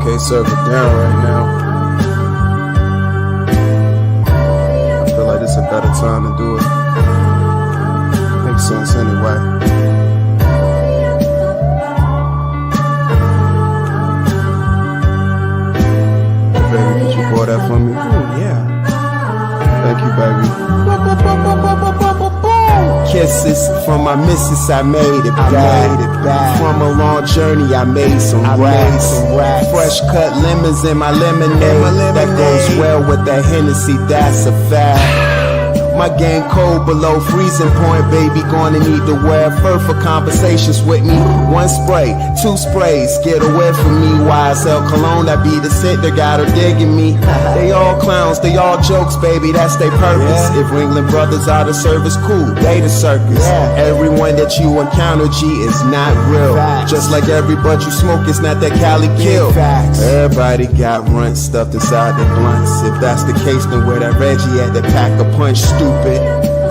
can't serve it down right now. I feel like it's a better time to do it. Makes sense anyway. Hey, baby, could you pour that for me? Oh, yeah. Thank you, baby. Kisses from my missus, I made it back. From a long journey, I made some racks. Fresh cut lemons in my lemonade. That goes well with that Hennessy, that's a fact. My game cold below freezing point, baby. Gonna need to wear fur for conversations with me. One spray, two sprays, get away from me. YSL cologne, that be the scent that got her digging me. They all clowns, they all jokes, baby, that's their purpose. If Ringling Brothers out of service, cool, they the circus. Everyone that you encounter, G, is not real. Just like every butt you smoke, it's not that Cali kill. Everybody got runs stuffed inside their blunts. If that's the case, then where that Reggie at, that pack a punch, stupid.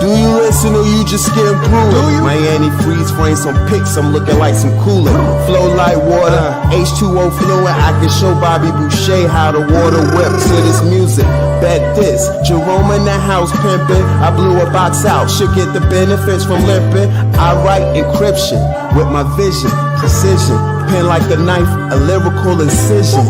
Do you listen or you just getting through it? My antifreeze frame some pics, I'm looking like some cooler. Flow like water, H2O fluid. I can show Bobby Boucher how the water whip to this music. Bet this, Jerome in the house pimping. I blew a box out, should get the benefits from limping. I write encryption with my vision, precision. Pen like a knife, a lyrical incision.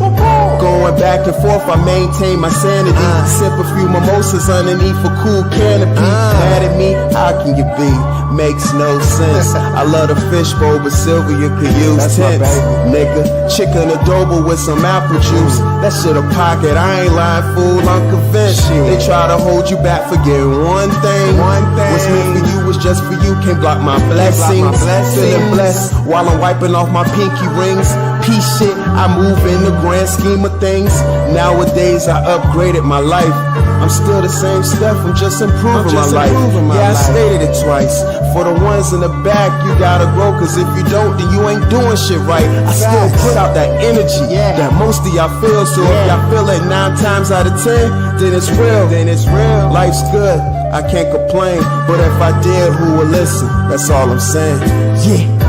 Going back and forth, I maintain my sanity. Sip a few mimosas underneath a cool canopy. Mad at me? How can you be? Makes no sense. I love the fishbowl, but Sylvia could use tents. Nigga, chicken adobo with some apple juice. That shit a pocket, I ain't lying, fool, I'm convinced. They try to hold you back for getting one thing. What's meant for you was just for you, can't block my blessings. Feeling blessed while I'm wiping off my pinky rings. Peace shit, I move in the grand scheme of things. Nowadays I upgraded my life. I'm still the same stuff, I'm just improving my life. I stated it twice. For the ones in the back, you gotta grow, cause if you don't, then you ain't doing shit right. I still put out that energy that most of y'all feel. So if y'all feel it 9 times out of 10, then it's real. Life's good, I can't complain. But if I did, who would listen? That's all I'm saying. Yeah.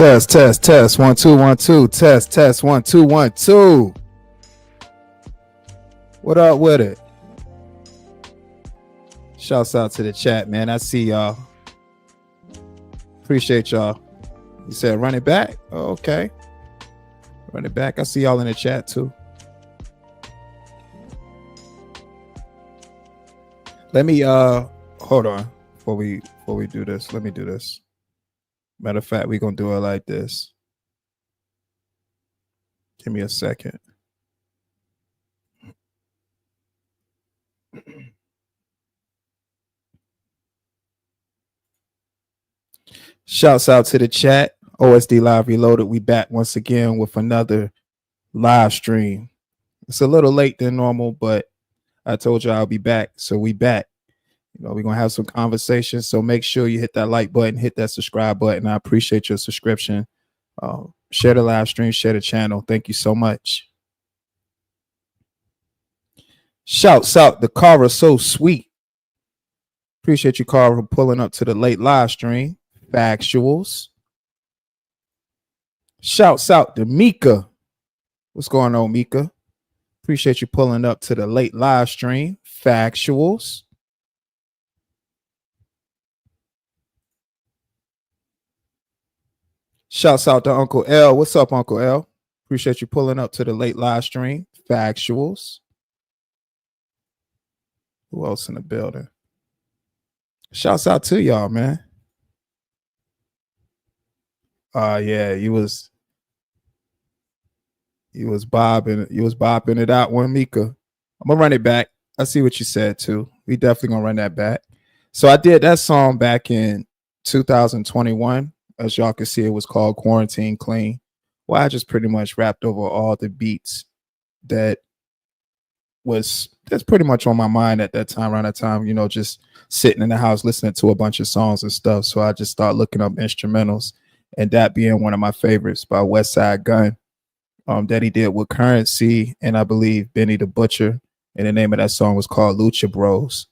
Test 1 2 1 2 test 1 2 1 2. What up with it? Shouts out to the chat, man. I see y'all. Appreciate y'all. You said run it back? Oh, okay. Run it back. I see y'all in the chat too. Let me hold on before we do this. Let me do this. Matter of fact, we're gonna do it like this. Give me a second. Shouts out to the chat. OSD Live Reloaded. We back once again with another live stream. It's a little late than normal, but I told you I'll be back. So we back. You know, we're going to have some conversations. So make sure you hit that like button, hit that subscribe button. I appreciate your subscription. Share the live stream, share the channel. Thank you so much. Shouts out, the car is so sweet. Appreciate you, Carl, for pulling up to the late live stream. Factuals. Shouts out to Mika. What's going on, Mika? Appreciate you pulling up to the late live stream. Factuals. Shouts out to Uncle L. What's up, Uncle L? Appreciate you pulling up to the late live stream. Factuals. Who else in the building? Shouts out to y'all, man. Yeah, you was bopping it out one, Mika. I'm gonna run it back. I see what you said too. We definitely gonna run that back. So I did that song back in 2021. As y'all can see, it was called Quarantine Clean. Well, I just pretty much rapped over all the beats that's pretty much on my mind at that time, around that time, you know, just sitting in the house listening to a bunch of songs and stuff. So I just started looking up instrumentals, and that being one of my favorites by West Side Gun, that he did with Currency and I believe Benny the Butcher. And the name of that song was called Lucha Bros.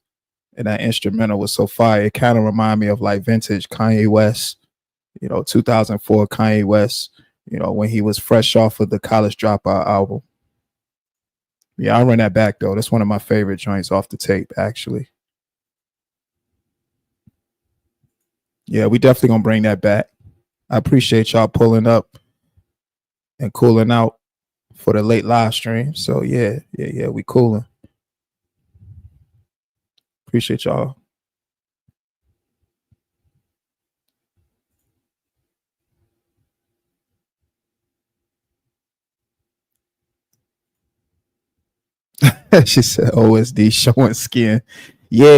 And that instrumental was so fire. It kind of reminded me of like vintage Kanye West, you know, 2004 Kanye West, you know, when he was fresh off of the College Dropout album. Yeah, I'll run that back though. That's one of my favorite joints off the tape, actually. Yeah, we definitely gonna bring that back. I appreciate y'all pulling up and cooling out for the late live stream. So yeah, we cooling. Appreciate y'all. She said OSD showing skin. Yeah.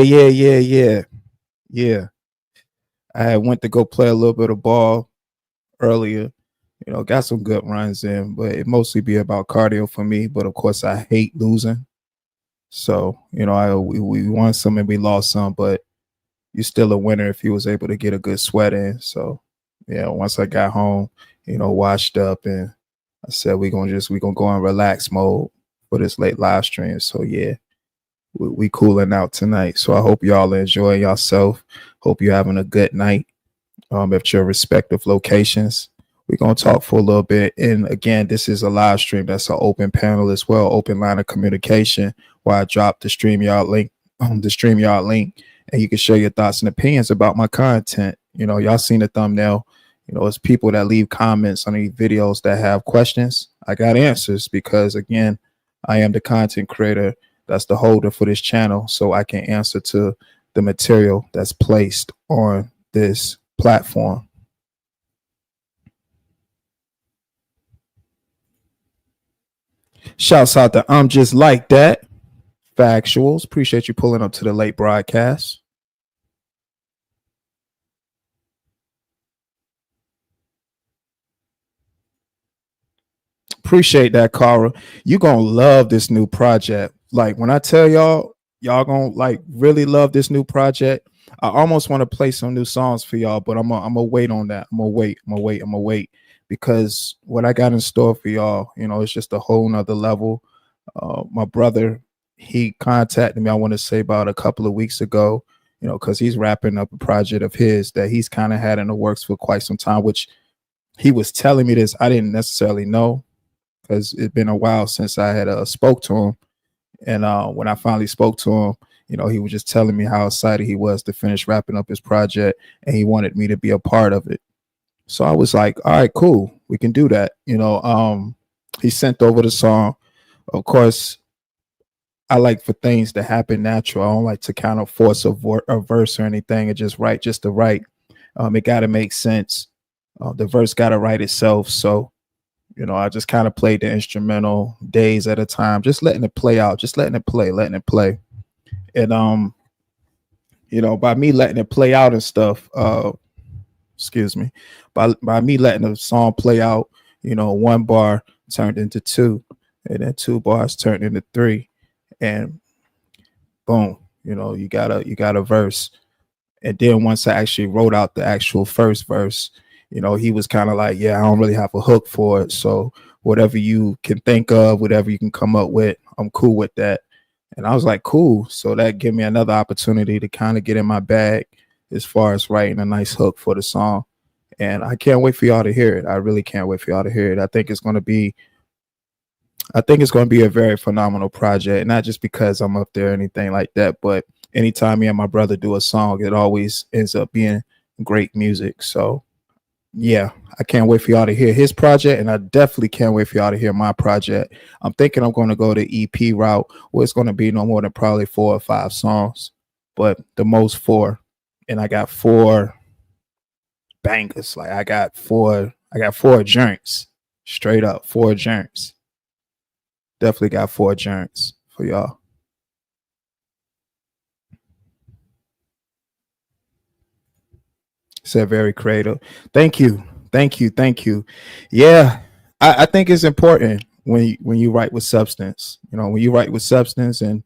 I had went to go play a little bit of ball earlier. You know, got some good runs in, but it mostly be about cardio for me. But of course, I hate losing. So, you know, we won some and we lost some, but you're still a winner if you was able to get a good sweat in. So, yeah, once I got home, you know, washed up, and I said we gonna go in relax mode for this late live stream. So yeah, we cooling out tonight. So I hope y'all enjoy yourself. Hope you're having a good night. At your respective locations. We're gonna talk for a little bit. And again, this is a live stream. That's an open panel as well, open line of communication, where I drop the StreamYard link, and you can share your thoughts and opinions about my content. You know, y'all seen the thumbnail. You know, it's people that leave comments on these videos that have questions. I got answers because again, I am the content creator that's the holder for this channel, so I can answer to the material that's placed on this platform. Shouts out to I'm Just Like That. Factuals. Appreciate you pulling up to the late broadcast. Appreciate that, Cara. You gonna love this new project. Like when I tell y'all gonna like really love this new project. I almost want to play some new songs for y'all, but I'm gonna wait on that. I'm gonna wait because what I got in store for y'all, you know, it's just a whole nother level. My brother, he contacted me, I want to say about a couple of weeks ago, you know, because he's wrapping up a project of his that he's kind of had in the works for quite some time, which he was telling me this. I didn't necessarily know because it's been a while since I had spoke to him. And when I finally spoke to him, you know, he was just telling me how excited he was to finish wrapping up his project, and he wanted me to be a part of it. So I was like, all right, cool, we can do that. You know, he sent over the song. Of course, I like for things to happen natural. I don't like to kind of force a verse or anything and just write just to write. It got to make sense. The verse got to write itself. So, you know, I just kind of played the instrumental days at a time, just letting it play out, just letting it play. And, you know, by me letting it play out and stuff, excuse me, by me letting the song play out, you know, one bar turned into two, and then two bars turned into three, and boom, you know, you got a verse. And then once I actually wrote out the actual first verse, you know, he was kind of like, yeah, I don't really have a hook for it. So whatever you can think of, whatever you can come up with, I'm cool with that. And I was like, cool. So that gave me another opportunity to kind of get in my bag as far as writing a nice hook for the song. And I can't wait for y'all to hear it. I really can't wait for y'all to hear it. I think it's going to be a very phenomenal project, not just because I'm up there or anything like that, but anytime me and my brother do a song, it always ends up being great music. So yeah, I can't wait for y'all to hear his project, and I definitely can't wait for y'all to hear my project. I'm thinking I'm going to go the EP route, where it's going to be no more than probably 4 or 5 songs, but the most 4. And I got 4 bangers. Like I got 4 joints, straight up 4 joints. Definitely got 4 joints for y'all. Said very creative. Thank you. Thank you. Thank you. Yeah. I think it's important when you write with substance. You know, when you write with substance and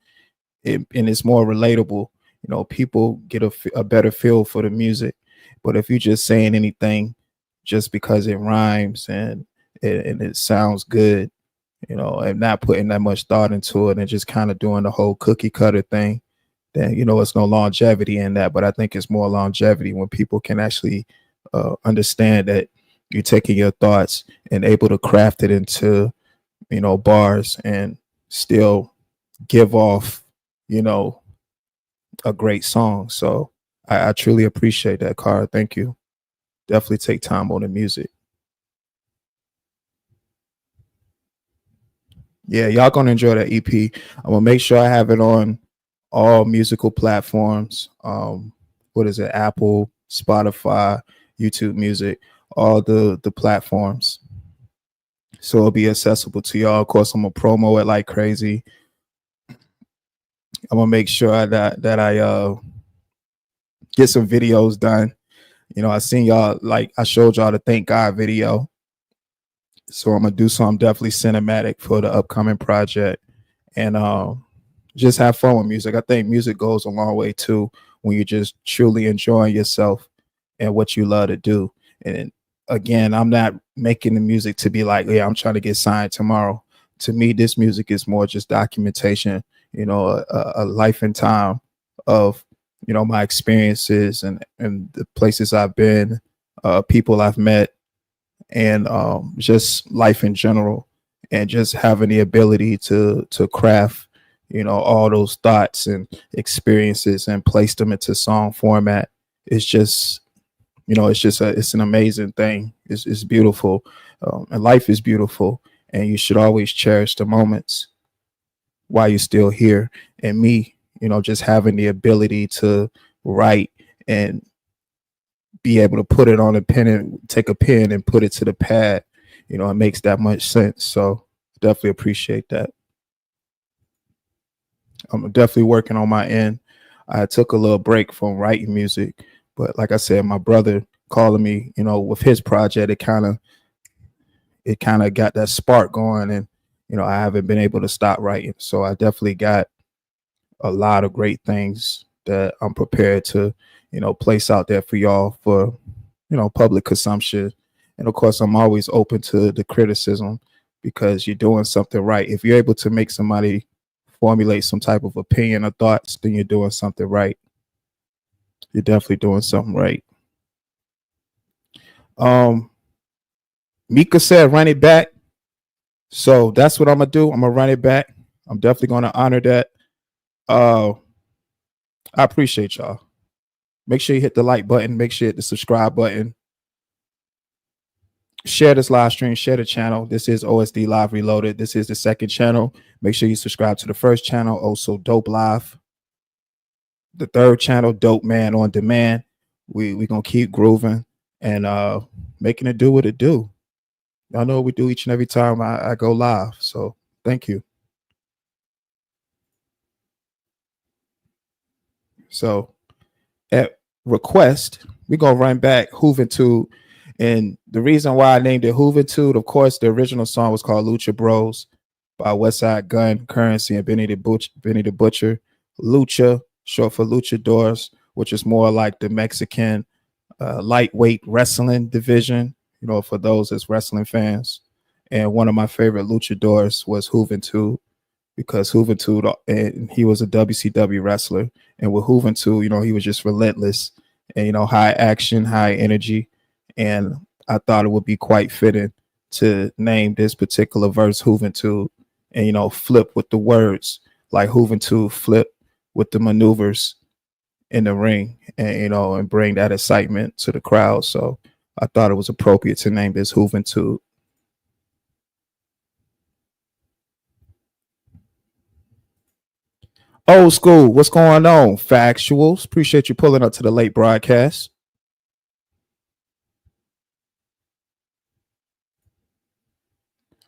it's more relatable, you know, people get a better feel for the music. But if you're just saying anything just because it rhymes and it sounds good, you know, and not putting that much thought into it and just kind of doing the whole cookie cutter thing, then, you know, it's no longevity in that. But I think it's more longevity when people can actually understand that you're taking your thoughts and able to craft it into, you know, bars and still give off, you know, a great song. So I truly appreciate that, Cara. Thank you. Definitely take time on the music. Yeah, y'all gonna enjoy that EP. I'm gonna make sure I have it on all musical platforms. What is it? Apple, Spotify, YouTube Music, all the platforms. So it'll be accessible to y'all. Of course, I'm gonna promo it like crazy. I'm gonna make sure that I get some videos done. You know, I seen y'all, like I showed y'all the Thank God video. So I'm gonna do something definitely cinematic for the upcoming project, and just have fun with music. I think music goes a long way too when you're just truly enjoying yourself and what you love to do. And again, I'm not making the music to be like, yeah, I'm trying to get signed tomorrow. To me, this music is more just documentation, you know, a life and time of, you know, my experiences and the places I've been, people I've met, and just life in general, and just having the ability to craft, you know, all those thoughts and experiences and place them into song format. It's just, you know, it's an amazing thing. It's beautiful, and life is beautiful, and you should always cherish the moments while you're still here. And me, you know, just having the ability to write and be able to put it on a pen and take a pen and put it to the pad, you know, it makes that much sense. So definitely appreciate that. I'm definitely working on my end. I took a little break from writing music, but like I said, my brother calling me, you know, with his project, it kind of got that spark going, and you know, I haven't been able to stop writing. So I definitely got a lot of great things that I'm prepared to, you know, place out there for y'all for, you know, public consumption. And of course, I'm always open to the criticism, because you're doing something right. If you're able to make somebody formulate some type of opinion or thoughts, then you're doing something right. You're definitely doing something right. Mika said run it back. So that's what I'm gonna do. I'm gonna run it back. I'm definitely gonna honor that. I appreciate y'all. Make sure you hit the like button. Make sure you hit the subscribe button. Share this live stream. Share the channel. This is OSD Live Reloaded. This is the second channel. Make sure you subscribe to the first channel, also Dope Live. The third channel, Dope Man on Demand. We gonna keep grooving and making it do what it do. Y'all know what we do each and every time I go live. So thank you. So at request, we're gonna run back Juventud. And the reason why I named it Juventud, of course, the original song was called Lucha Bros by Westside Gun, Currency, and Benny the Butcher. Lucha, short for Luchadors, which is more like the Mexican lightweight wrestling division, you know, for those as wrestling fans. And one of my favorite luchadors was Juventud. because Juventud, and he was a WCW wrestler, and with Juventud, he was just relentless and high action, high energy, and I thought it would be quite fitting to name this particular verse Juventud, and flip with the words like Juventud flip with the maneuvers in the ring, and and bring that excitement to the crowd. So I thought it was appropriate to name this Juventud. Old school, what's going on? Factuals. Appreciate you pulling up to the late broadcast.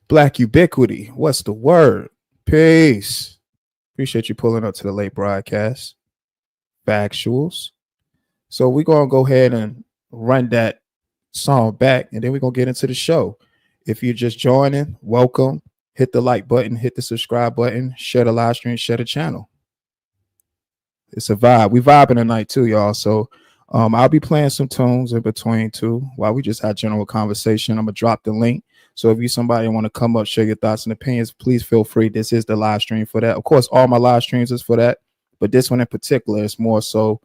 Black ubiquity, what's the word? Peace. Appreciate you pulling up to the late broadcast. Factuals. So we're gonna go ahead and run that song back, and then we're gonna get into the show. If you're just joining, welcome. Hit the like button, hit the subscribe button, share the live stream, share the channel. It's a vibe. We vibing tonight too, y'all. So I'll be playing some tunes in between too while we just had general conversation. I'm gonna drop the link. So if you somebody want to come up, share your thoughts and opinions, please feel free. This is the live stream for that. Of course, all my live streams is for that, but this one in particular is more so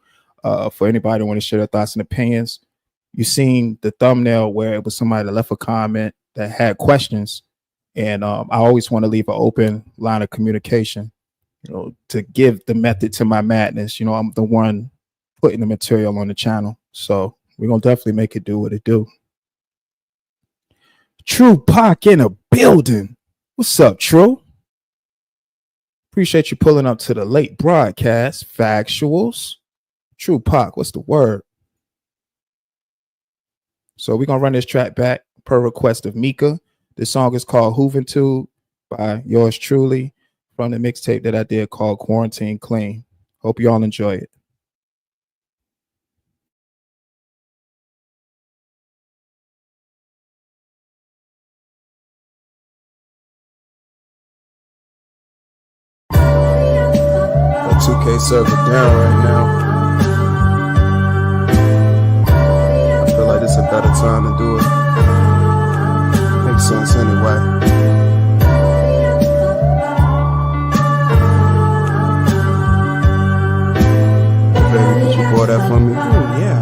for anybody who want to share their thoughts and opinions. You seen the thumbnail where it was somebody that left a comment that had questions, and I always want to leave an open line of communication, to give the method to my madness. I'm the one putting the material on the channel, so we're gonna definitely make it do what it do. True Pac in a building. What's up, True? Appreciate you pulling up to the late broadcast. Factuals. True Pac, what's the word? So we're gonna run this track back per request of Mika. This song is called Juventud by yours truly from the mixtape that I did called Quarantine Clean. Hope you all enjoy it. That 2K server down right now. I feel like it's a better time to do it. Makes sense anyway. Baby, could you pour that for me? Oh, yeah.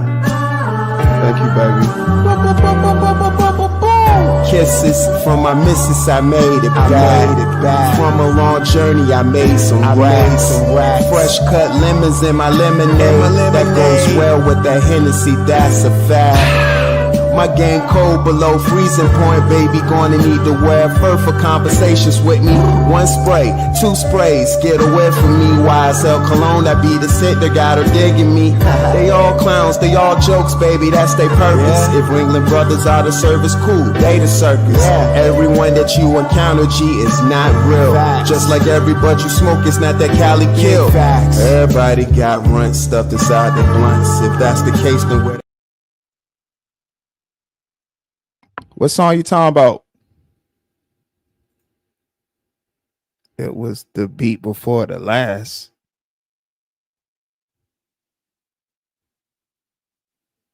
Thank you, baby. Kisses from my missus, I made it back. From a long journey, I made some racks. Fresh cut lemons in my lemonade. That goes well with the Hennessy, that's a fact. My game cold below freezing point, baby. Gonna need to wear fur for conversations with me. One spray, two sprays, get away from me. YSL cologne, that be the scent that got her digging me. They all clowns, they all jokes, baby, that's their purpose. If Ringling Brothers are the service, cool, they the circus. Everyone that you encounter, G, is not real. Just like every bud you smoke, it's not that Cali kill. Everybody got runt stuffed inside their blunts. If that's the case, then where? What song you talking about? It was the beat before the last.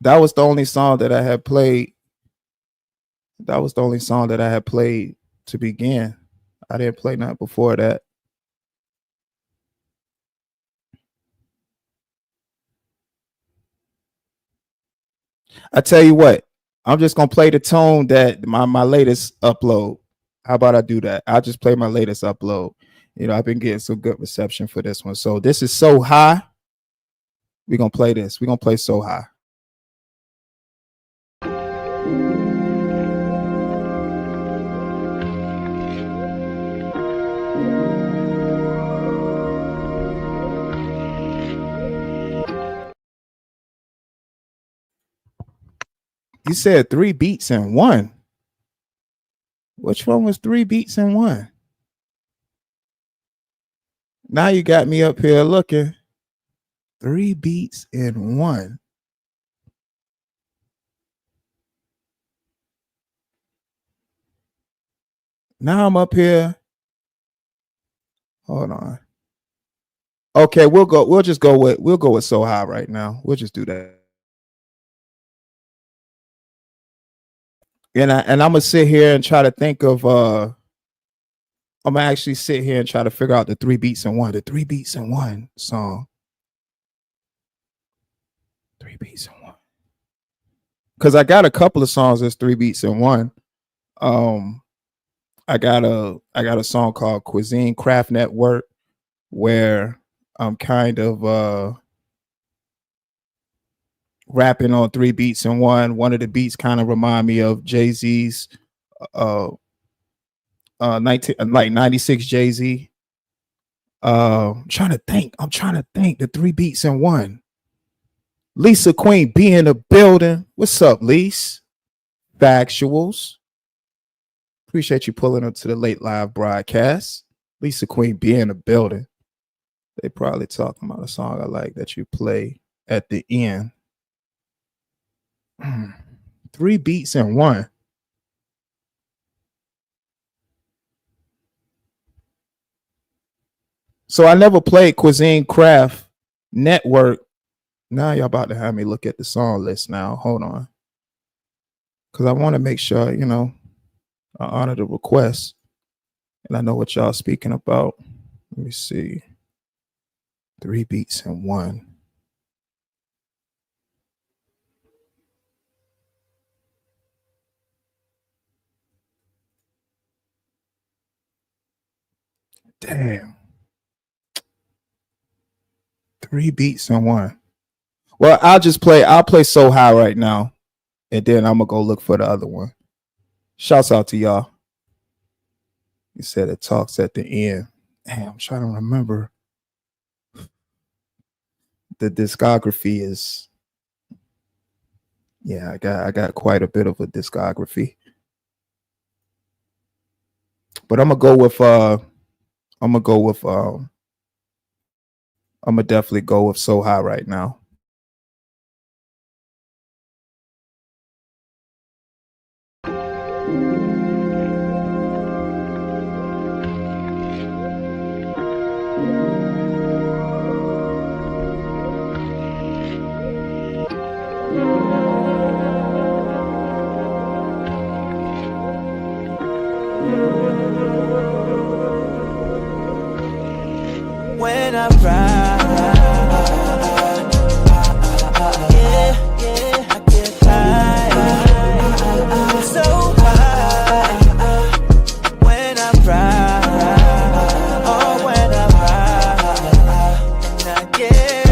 That was the only song that I had played. That was the only song that I had played to begin. I didn't play nothing before that. I tell you what, I'm just gonna play the tone that my latest upload. How about I do that? I'll just play my latest upload. I've been getting some good reception for this one. So this is So High. We're gonna play this. We're gonna play So High. You said 3 beats in one. Which one was 3 beats in one? Now you got me up here looking. 3 beats in one. Now I'm up here. Hold on. Okay, we'll go with So High right now. We'll just do that. And I'm gonna sit here and try to think of I'm gonna actually sit here and try to figure out the 3 beats in one, song. 3 beats in one. Because I got a couple of songs that's 3 beats in one. I got a song called Cuisine Craft Network where I'm kind of rapping on 3 beats in one. One of the beats kind of remind me of Jay-Z's 96 Jay-Z. I'm trying to think the 3 beats in one. Lisa Queen be in the building. What's up, Lise? Factuals. Appreciate you pulling up to the late live broadcast. Lisa Queen be in the building. They probably talking about a song I like that you play at the end. 3 beats in one. So I never played Cuisine Craft Network. Now y'all about to have me look at the song list now. Hold on. Because I want to make sure, I honor the request. And I know what y'all speaking about. Let me see. 3 beats in one. Damn. 3 beats in one. Well, I'll play So High right now. And then I'm gonna go look for the other one. Shouts out to y'all. You said it talks at the end. Damn, I'm trying to remember. The discography is, yeah, I got quite a bit of a discography. But I'm gonna definitely go with So High right now. When I ride, I get high, so high. When I ride, oh, when I ride, and I get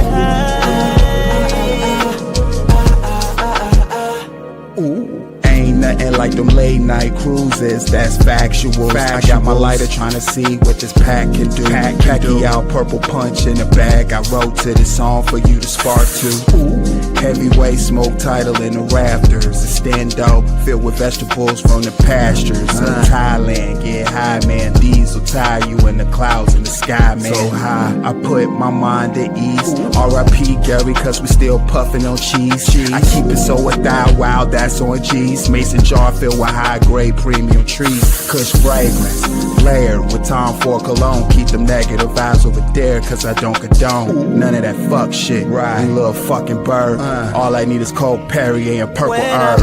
high. Ooh, ain't nothing like them late night cruises, that's factual. I got my lighter trying to see what this pack can do. Packy out, purple punch in the bag. I wrote to this song for you to spark to. Ooh, heavyweight smoke title in the rafters. A stand-up filled with vegetables from the pastures of Thailand. Get high, man, these will tie you in the clouds in the sky, man. So high, I put my mind at ease. R.I.P. Gary, cause we still puffing on cheese. I keep it so a thigh, wow, that's on G's. Mason jar filled with high-grade premium trees. Kush fragrance, layered with Tom Ford cologne. Keep them negative vibes over there, cause I don't condone none of that fuck shit. Right, you little fucking bird. All I need is cold Perrier and purple herb.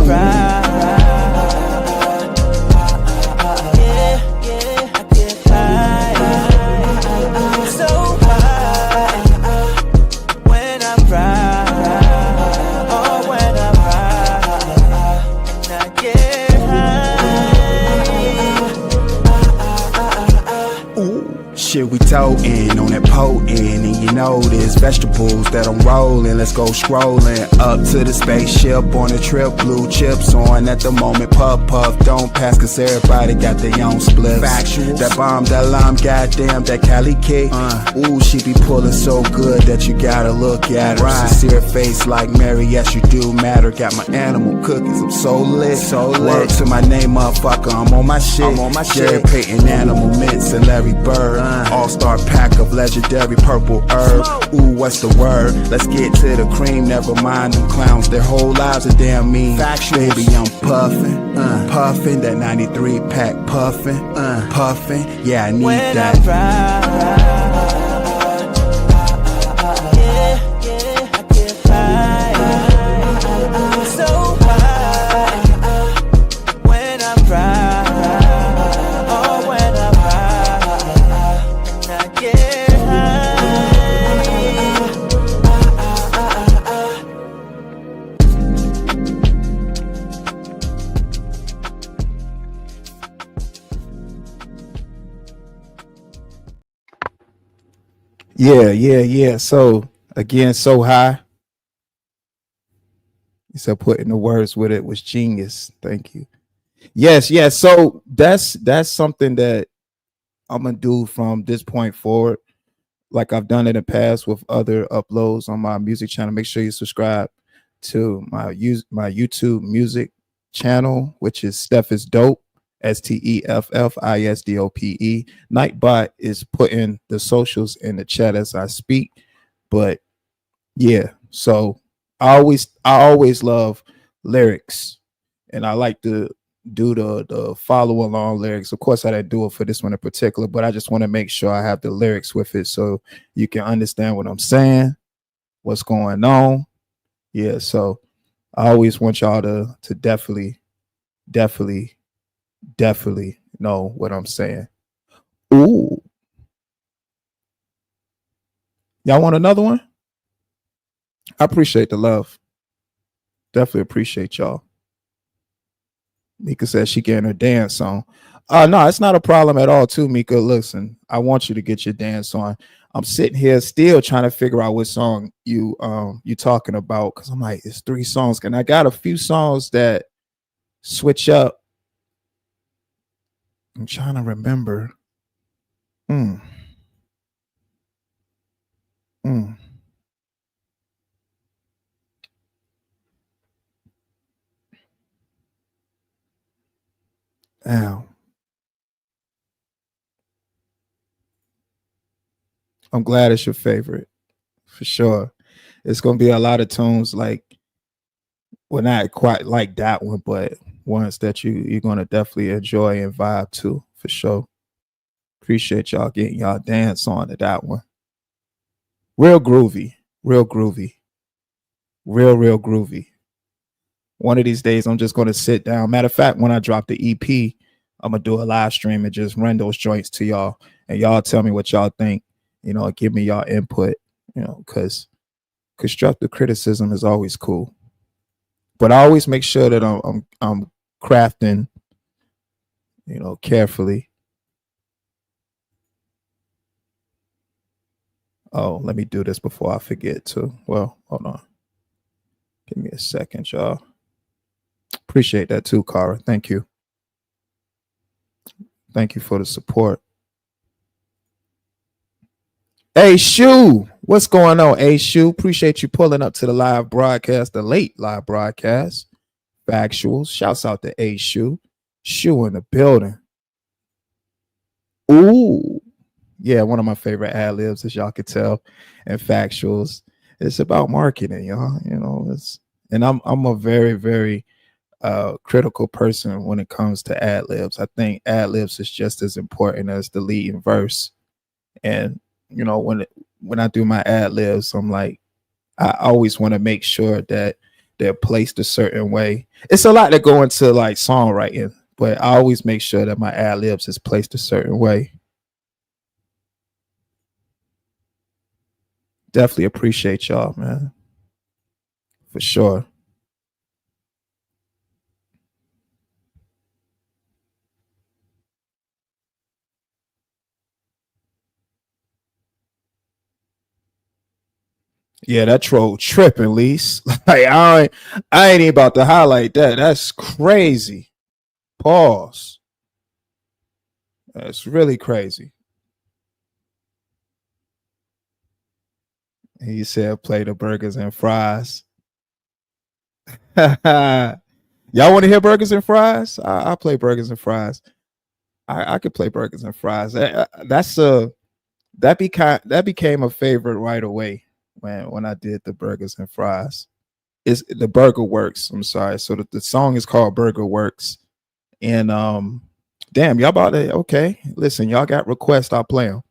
Shit, we totin' on that potent, and you know there's vegetables that I'm rolling. Let's go scrolling up to the spaceship on a trip. Blue chips on at the moment. Puff puff, don't pass, cause everybody got their own spliffs. Factual. That bomb, that lime, goddamn, that Cali cake. Ooh, she be pulling so good that you gotta look at her. Right. Sincere face like Mary, yes you do matter. Got my animal cookies, I'm so lit. Word to my name, motherfucker, I'm on my shit. Jerry Payton, Animal Mints, and Larry Bird. All-star pack of legendary purple herb. Ooh, what's the word? Let's get to the cream. Never mind them clowns, their whole lives are damn mean. Baby, I'm puffin', puffin', that 93 pack puffin', puffin'. Yeah, I need when that. I ride, I get high, so high. When I ride, oh, when I ride. Yeah. So again, so high. You said putting the words with it was genius. Thank you. Yes. So that's something that I'm gonna do from this point forward. Like I've done in the past with other uploads on my music channel. Make sure you subscribe to my YouTube music channel, which is Steph is Dope, STEFFISDOPE. Nightbot is putting the socials in the chat as I speak. But yeah, so I always love lyrics, and I like to do the follow along lyrics. Of course, I didn't do it for this one in particular, but I just want to make sure I have the lyrics with it so you can understand what I'm saying, what's going on. Yeah, so I always want y'all to definitely, definitely know what I'm saying. Ooh, y'all want another one? I appreciate the love. Definitely appreciate y'all. Mika says she getting her dance on. No, it's not a problem at all, too, Mika. Listen, I want you to get your dance on. I'm sitting here still trying to figure out what song you talking about, because I'm like, it's 3 songs, and I got a few songs that switch up. I'm trying to remember. Mm, mm. Ow. I'm glad it's your favorite for sure. It's gonna be a lot of tunes like, well, not quite like that one, but ones that you're gonna definitely enjoy and vibe to for sure. Appreciate y'all getting y'all dance on to that one. Real groovy, real groovy, real groovy. One of these days, I'm just gonna sit down. Matter of fact, when I drop the EP, I'm gonna do a live stream and just run those joints to y'all, and y'all tell me what y'all think. Give me y'all input. Because constructive criticism is always cool. But I always make sure that I'm crafting, carefully. Oh, let me do this before I forget to. Well, hold on. Give me a second, y'all. Appreciate that too, Cara. Thank you. Thank you for the support. Hey, Shu, what's going on? Hey, Shu, appreciate you pulling up to the live broadcast, the late live broadcast. Factuals. Shouts out to A Shu. Shu in the building. Ooh. Yeah, one of my favorite ad libs, as y'all could tell, and factuals. It's about marketing, y'all. And I'm a very, very critical person when it comes to ad libs. I think ad libs is just as important as the lead and verse. And when I do my ad libs, I'm like, I always want to make sure that they're placed a certain way. It's a lot that go into like songwriting, but I always make sure that my ad libs is placed a certain way. Definitely appreciate y'all, man. For sure. Yeah, that troll tripping, least. Like I ain't even about to highlight that. That's crazy. Pause. That's really crazy. He said play the burgers and fries. Y'all want to hear burgers and fries? I play burgers and fries. I could play burgers and fries. That became a favorite right away when I did the burgers and fries. It's the Burger Works. I'm sorry. So the song is called Burger Works. And damn, y'all about to okay. Listen, y'all got requests, I'll play them.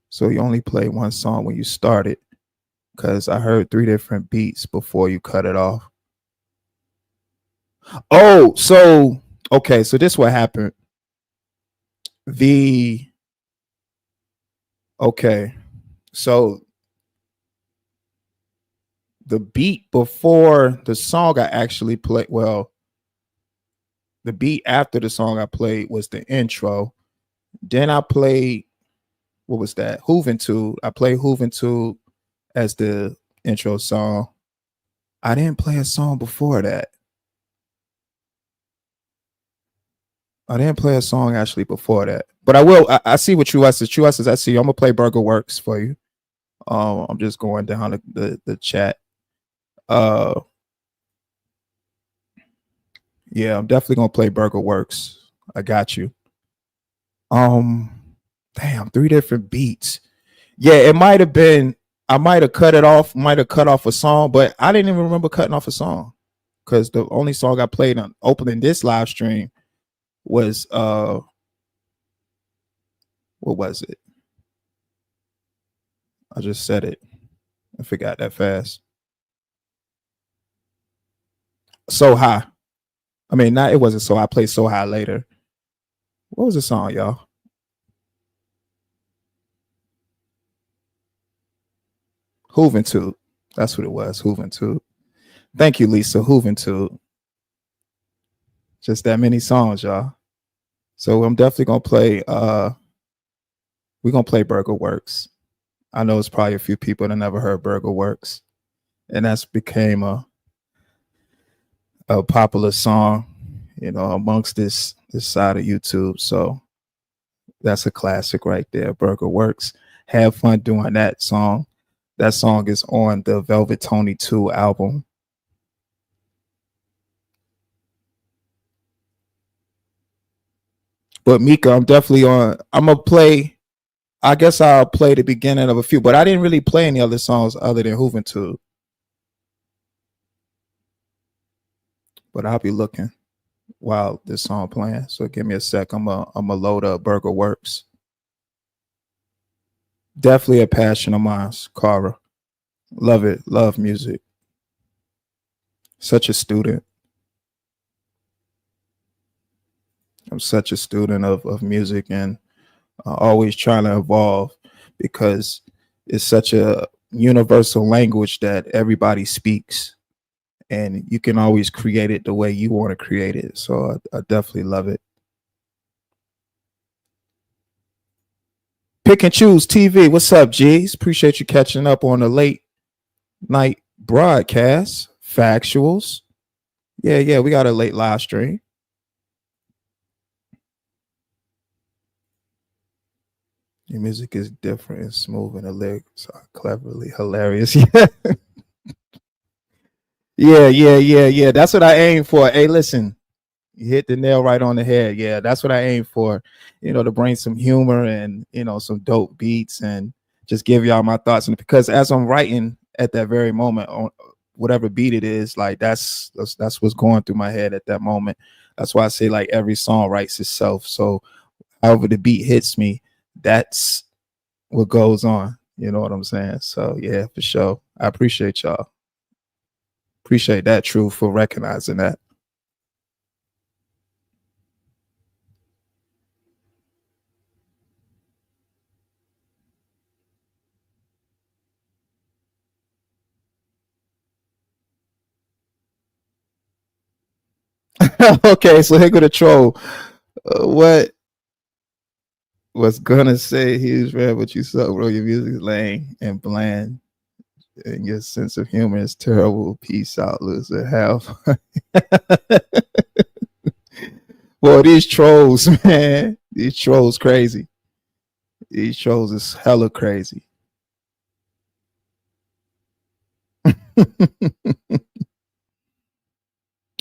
So you only play one song when you start it, because I heard 3 different beats before you cut it off. Oh, so okay, so this what happened. Okay, so the beat before the song I actually played, well, the beat after the song I played was the intro. Then I played what was that? Juventud. I played Juventud as the intro song. I didn't play a song before that. I didn't play a song actually before that, but I will. I see what True Essence. True Essence. I see. I'm gonna play Burger Works for you. I'm just going down the chat. Uh, yeah, I'm definitely gonna play Burger Works. I got you. Um, damn, three different beats. Yeah, it might have been. I might have cut it off. Might have cut off a song, but I didn't even remember cutting off a song because the only song I played on opening this live stream was what was it? I just said it. I forgot that fast. So high. I mean, not it wasn't so. I played so high later. What was the song, y'all? Juventud. That's what it was. Juventud. Thank you, Lisa. Juventud. Just that many songs, y'all. So I'm definitely gonna play. We're gonna play Burger Works. I know it's probably a few people that never heard Burger Works, and that's became a popular song, amongst this side of YouTube. So that's a classic right there. Burger Works. Have fun doing that song. That song is on the Velvet Tony 2 album. But Mika, I'm definitely on. I'm gonna play. I guess I'll play the beginning of a few, but I didn't really play any other songs other than Juventud. But I'll be looking while this song playing. So give me a sec. I'm a load up Burger Works. Definitely a passion of mine, Cara. Love it. Love music. Such a student. I'm such a student of music and always trying to evolve because it's such a universal language that everybody speaks and you can always create it the way you want to create it. So I definitely love it. Pick and Choose TV. What's up, G's? Appreciate you catching up on the late night broadcast. Factuals. Yeah, we got a late live stream. Your music is different and smooth, and the lyrics are cleverly hilarious. Yeah. That's what I aim for. Hey, listen, you hit the nail right on the head. Yeah, that's what I aim for. To bring some humor and some dope beats and just give y'all my thoughts. And because as I'm writing at that very moment on whatever beat it is, like that's what's going through my head at that moment. That's why I say like every song writes itself. So however the beat hits me, that's what goes on. You know what I'm saying? So yeah, for sure. I appreciate y'all. Appreciate that, True, for recognizing that. Okay, so here go the troll. What was gonna say he's read what you suck, bro. Your music's lame and bland, and your sense of humor is terrible. Peace out, loser. Half. Boy, these trolls, man. These trolls crazy. These trolls is hella crazy.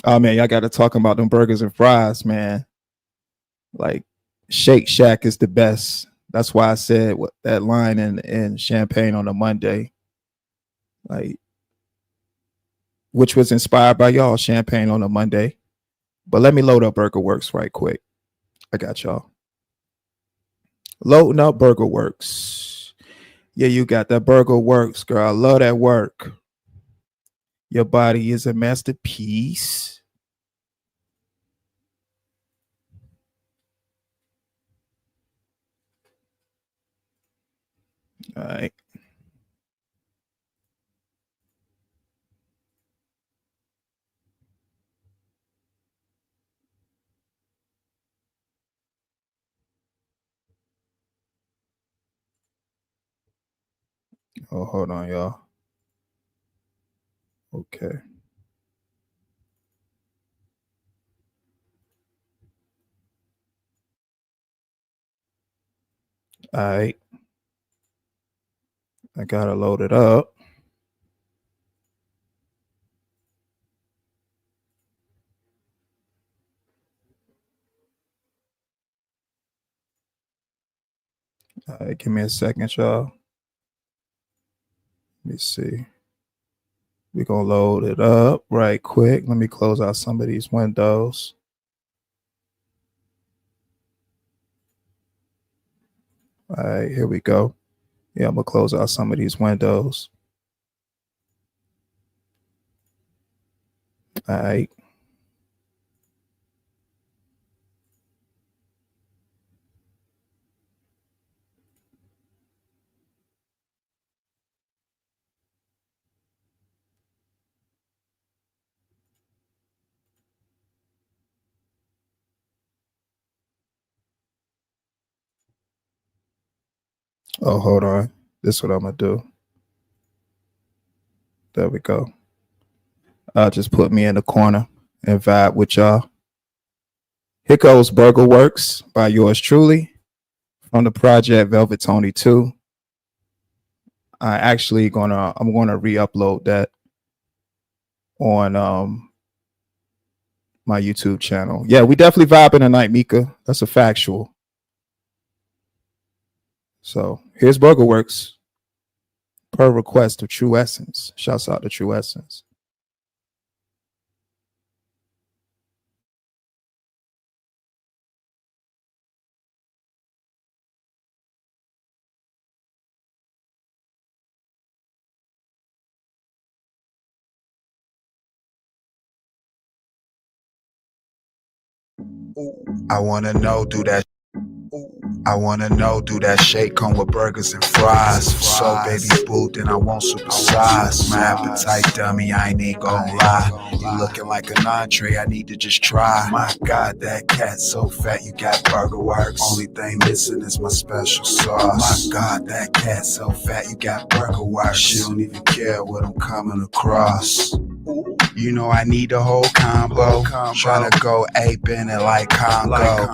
Oh man, y'all gotta talk about them burgers and fries, man. Like Shake Shack is the best. That's why I said what that line in Champagne on a Monday. Like, which was inspired by y'all, Champagne on a Monday. But let me load up Burger Works right quick. I got y'all. Loading up Burger Works. Yeah, you got that Burger Works, girl. I love that work. Your body is a masterpiece. All right. Oh, hold on, y'all. Okay. All right. I gotta load it up. All right, give me a second, y'all. Let me see. We're gonna load it up right quick. Let me close out some of these windows. All right, here we go. Yeah, I'm gonna close out some of these windows. All right. Oh, hold on. This is what I'm gonna do. There we go. I'll just put me in the corner and vibe with y'all. Here goes Burger Works by yours truly from the project Velvet Tony 2. I'm gonna re-upload that on my YouTube channel. Yeah, we definitely vibing tonight, Mika. That's a factual. So here's Burger Works per request of True Essence. Shouts out to True Essence. I wanna know, do that. I wanna know, do that shake come with burgers and fries? If so, baby boo, then I won't supersize. My appetite dummy, I ain't even gon' lie. You looking like an entree, I need to just try. My God, that cat so fat, you got Burger Works. Only thing missing is my special sauce. My God, that cat so fat, you got Burger Works. She don't even care what I'm coming across. You know I need the whole combo. Tryna go ape in it like Congo.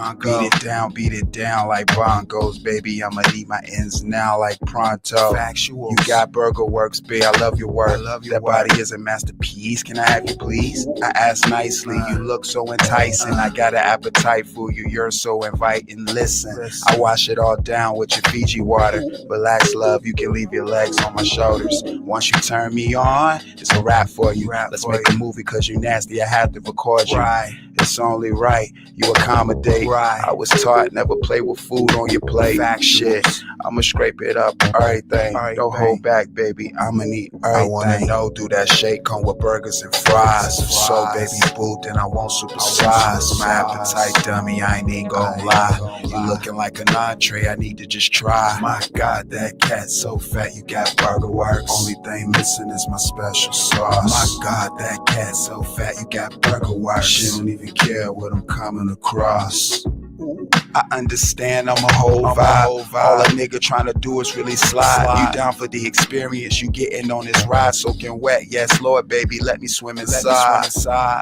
Beat it down like bongos. Baby, I'ma need my ends now like pronto. You got Burger Works, babe, I love your work. That body is a masterpiece, can I have you please? I ask nicely, you look so enticing. I got an appetite for you, you're so inviting. Listen, I wash it all down with your Fiji water. Relax, love, you can leave your legs on my shoulders. Once you turn me on, it's a wrap for you. Let's make a movie cause you nasty, I have to record you. It's only right, you accommodate. I was taught never play with food on your plate. Shit, I'ma scrape it up, everything. Don't hold back, baby, I'ma need everything. I wanna know, do that shake come with burgers and fries? If so, baby boo, then I won't supersize. My appetite dummy, I ain't even gon' lie. You looking like an entree, I need to just try. My God, that cat so fat, you got Burger Works. Only thing missing is my special sauce. My God, that cat so fat, you got Burger Works. She don't even care what I'm coming across. I understand I'm a whole vibe. All a nigga tryna do is really slide. You down for the experience, you getting on this ride, soaking wet. Yes, Lord, baby, let me swim inside.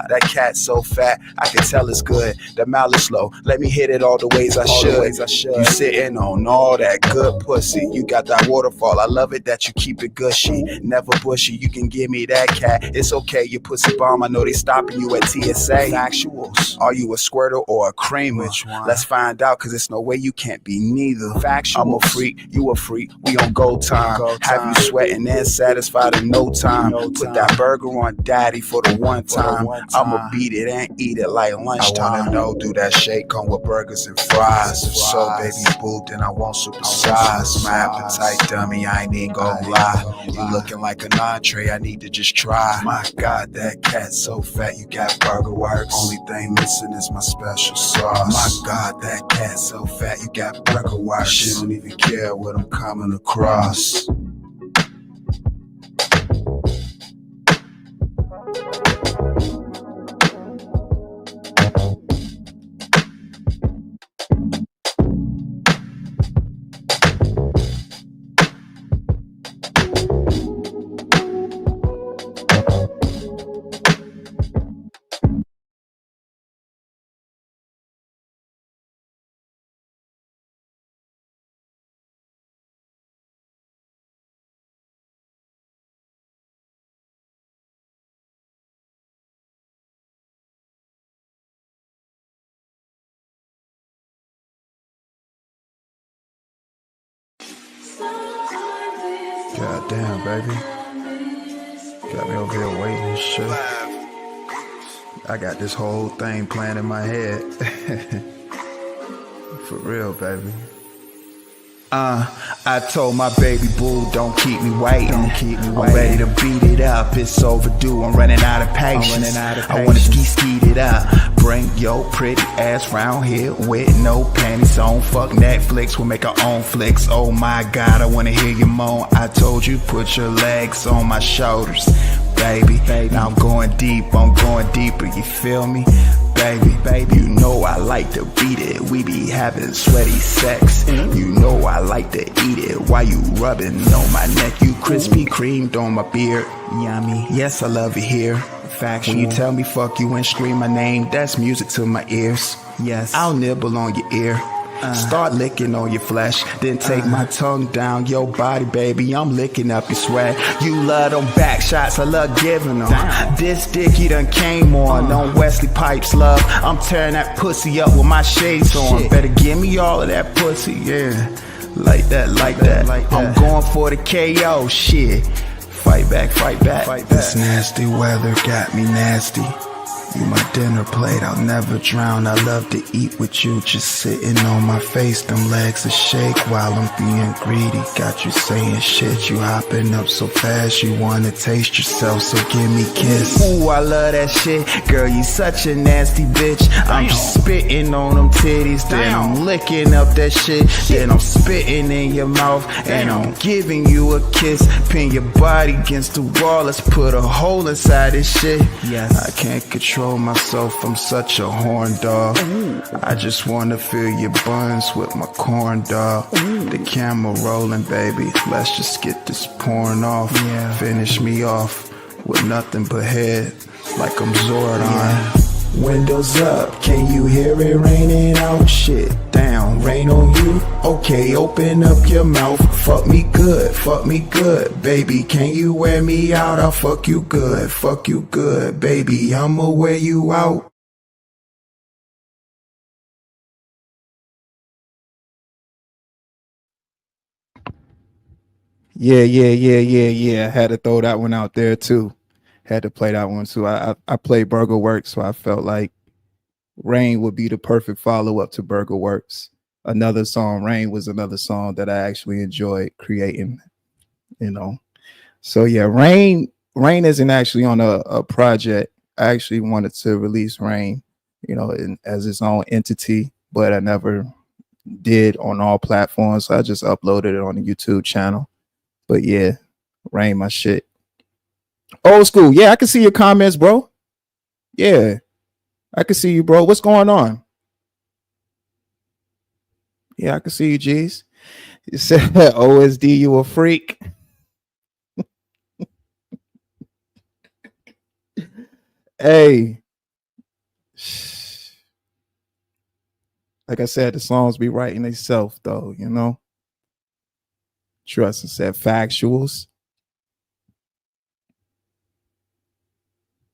That cat so fat, I can tell it's good. The mouth is slow, let me hit it all the ways I should. You sitting on all that good pussy. You got that waterfall, I love it that you keep it gushy. Never bushy, you can give me that cat. It's okay, you pussy bomb, I know they stopping you at TSA. Factuals, are you a squirter or a creamer? Let's find out, cause it's no way you can't be neither. Factual. I'm a freak, you a freak, we on go time. Have you sweating and satisfied in no time. Put that burger on daddy for the one time. I'ma beat it and eat it like lunchtime. I wanna know, do that shake come with burgers and fries? If so, baby boo, then I won't supersize. My appetite dummy, I ain't even gon' lie. You looking like an entree, I need to just try. My God, that cat so fat, you got Burger Works. Only thing missing is my special sauce. My God, that cat so fat, you got Burger Works. She don't even care what I'm coming across. Damn, baby. Got me over here waiting and shit. I got this whole thing playing in my head. For real, baby. I told my baby boo, don't keep me waiting. I'm ready to beat it up. It's overdue. I'm running out of patience. I wanna skeet it up. Bring your pretty ass round here with no panties on. Fuck Netflix, we'll make our own flicks. Oh my God, I wanna hear you moan. I told you put your legs on my shoulders, baby. Now I'm going deeper. You feel me? Baby, you know I like to beat it. We be having sweaty sex. You know I like to eat it while you rubbing on my neck. You Krispy Kremed on my beard. Yummy. Yes, I love it here. Factual. When you tell me fuck you and scream my name, that's music to my ears. Yes, I'll nibble on your ear. Start licking on your flesh, then take my tongue down your body, baby. I'm licking up your sweat. You love them back shots, I love giving them. Damn. This dick you done came on Wesley Pipes, love. I'm tearing that pussy up with my shades on. Shit. Better give me all of that pussy, yeah. Like that. I'm going for the KO, shit. Fight back. This nasty weather got me nasty. You my dinner plate, I'll never drown. I love to eat with you, just sitting on my face. Them legs a shake while I'm being greedy. Got you saying shit, you hopping up so fast. You wanna taste yourself, so give me a kiss. Ooh, I love that shit. Girl, you such a nasty bitch. I'm just spitting on them titties, then I'm licking up that shit. Then I'm spitting in your mouth, and I'm giving you a kiss. Pin your body against the wall, let's put a hole inside this shit. Yes, I can't control myself, I'm such a horn dog. I just wanna fill your buns with my corn dog. The camera rolling, baby, let's just get this porn off. Finish me off with nothing but head, like I'm Zordon. Windows up, can you hear it raining out? Shit down, rain on you? Okay, open up your mouth. Fuck me good, baby. Can you wear me out? I'll fuck you good, baby. I'ma wear you out. Yeah. I had to throw that one out there too. Had to play that one too. I played Burger Works, so I felt like Rain would be the perfect follow-up to Burger Works. Another song, Rain was another song that I actually enjoyed creating, you know. So yeah, Rain isn't actually on a project. I actually wanted to release Rain, you know, as its own entity, but I never did on all platforms. So I just uploaded it on the YouTube channel. But yeah, Rain my shit. Old school. Yeah, I can see your comments, bro. Yeah, I can see you, bro. What's going on? Yeah, I can see you, G's. You said OSD, you a freak. Hey, like I said, the songs be writing themselves, though, you know. Trust and said factuals.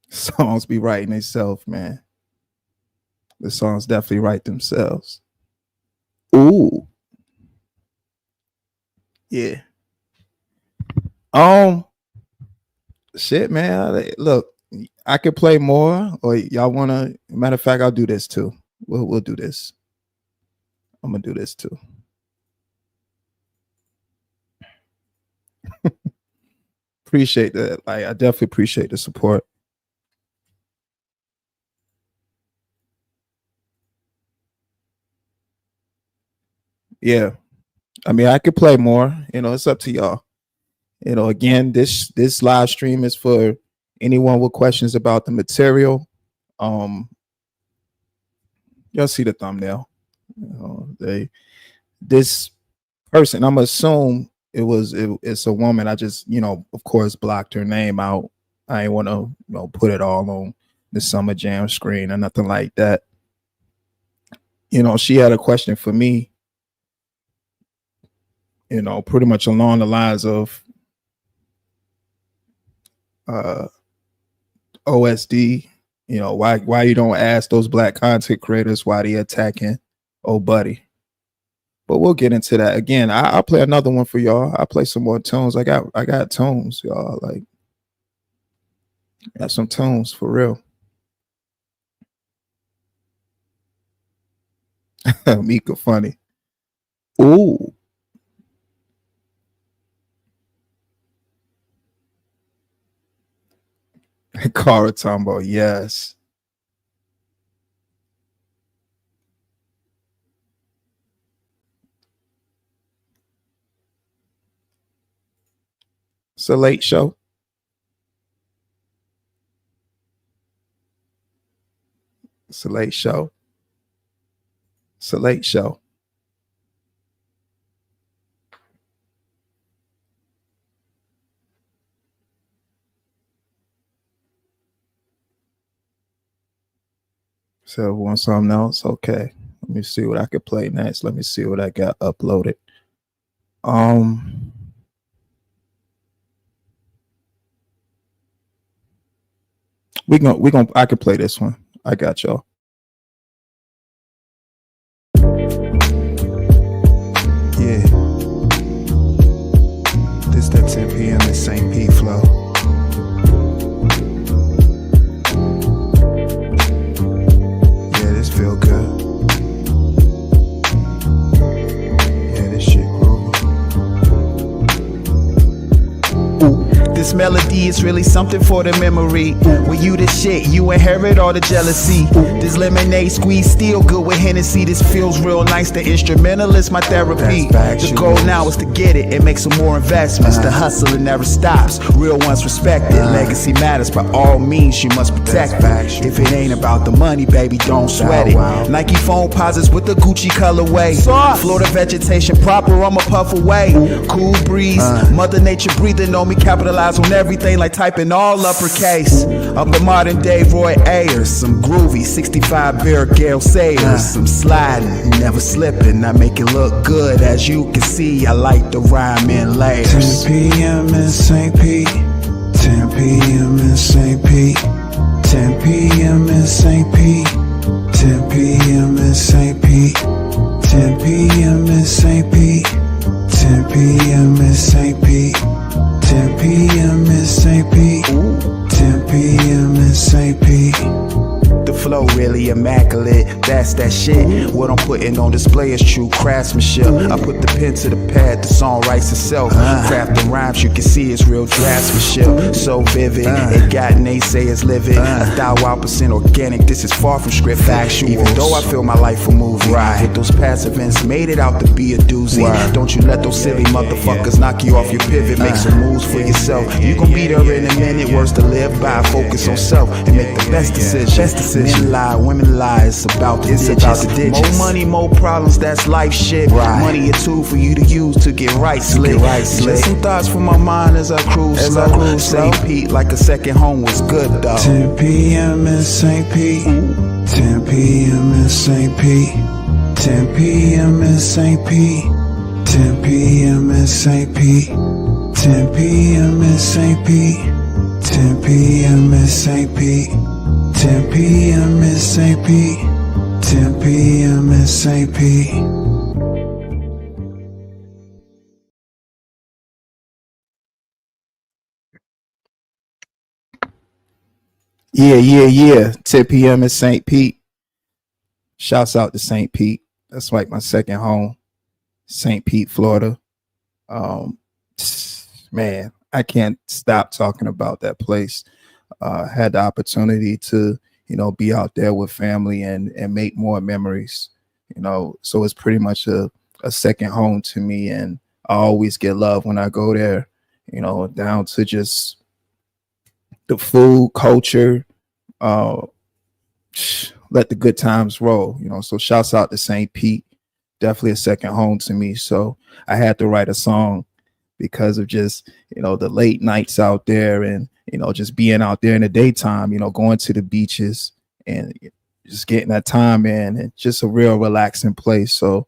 Songs be writing themselves, man. The songs definitely write themselves. Ooh. Yeah. Shit, man. Look, I could play more, or y'all wanna. Matter of fact, I'll do this too. We'll do this. I'm gonna do this too. Appreciate that. Like, I definitely appreciate the support. Yeah, I mean, I could play more. You know, it's up to y'all. You know, again, this live stream is for anyone with questions about the material. Y'all see the thumbnail. You know, this person, I'm gonna assume it's a woman. I just, you know, of course, blocked her name out. I ain't want to, you know, put it all on the Summer Jam screen or nothing like that. You know, she had a question for me, you know, pretty much along the lines of OSD, you know, why you don't ask those black content creators why they attacking old buddy. But we'll get into that again. I'll play another one for y'all. I'll play some more tunes. I got tunes, y'all. Like, got some tunes for real. Mika funny. Ooh. Cara Tombo, yes. It's a late show. It's a late show. It's a late show. So want something else? Okay. Let me see what I could play next. Let me see what I got uploaded. I could play this one. I got y'all. Yeah. This that 10 p.m. in St. Pete flow. Yeah, this feel good. Yeah, this shit groovy. This melody is really something for the memory. When you the shit, you inherit all the jealousy. This lemonade squeeze still good with Hennessy. This feels real nice. The instrumental is my therapy. The goal now is to get it and make some more investments. The hustle never stops. Real ones respected. Legacy matters. By all means, you must protect it. If it ain't about the money, baby, don't sweat it. Nike phone posits with the Gucci colorway. Florida vegetation proper, I'ma puff away. Cool breeze, Mother Nature breathing on me. Capitalize on everything like typing all uppercase. Up a modern day Roy Ayers. Some groovy 65 beer Gale Sayers. Some sliding, never slipping. I make it look good. As you can see, I like the rhyme in layers. 10 p.m. in St. Pete. 10 p.m. in St. Pete. 10 p.m. in St. Pete. 10 p.m. in St. Pete. 10 p.m. in St. Pete. 10 p.m. in St. Pete. 10 p.m. in St. Pete. 10 p.m. in St. Pete. The flow really immaculate, that's that shit. What I'm putting on display is true craftsmanship. I put the pen to the pad, the song writes itself. Crafting rhymes, you can see it's real draftsmanship. So vivid, it got naysayers living. 1,000% organic, this is far from script factual. Even though I feel my life a movie, hit those past events, made it out to be a doozy. Don't you let those silly motherfuckers knock you off your pivot. Make some moves for yourself. You gon' be there in a minute, words to live by. Focus on self and make the best decision. Men lie, women lie, it's about the digits. More money, more problems, that's life shit. Money a tool for you to use to get right slick. Just some thoughts from my mind as I cruise slow. St. Pete like a second home was good though. 10 p.m. in St. Pete. 10 p.m. in St. Pete. 10 p.m. in St. Pete. 10 p.m. in St. Pete. 10 p.m. in St. Pete. 10 p.m. in St. Pete. 10 p.m. in St. Pete. 10 p.m. in St. Pete. Yeah. 10 p.m. in St. Pete. Shouts out to St. Pete. That's like my second home. St. Pete, Florida. Man, I can't stop talking about that place. Had the opportunity to, be out there with family and make more memories, so it's pretty much a second home to me. And I always get love when I go there, down to just the food, culture, let the good times roll, so shouts out to St. Pete. Definitely a second home to me. So I had to write a song because of just, the late nights out there and, just being out there in the daytime, going to the beaches and just getting that time in, and just a real relaxing place. So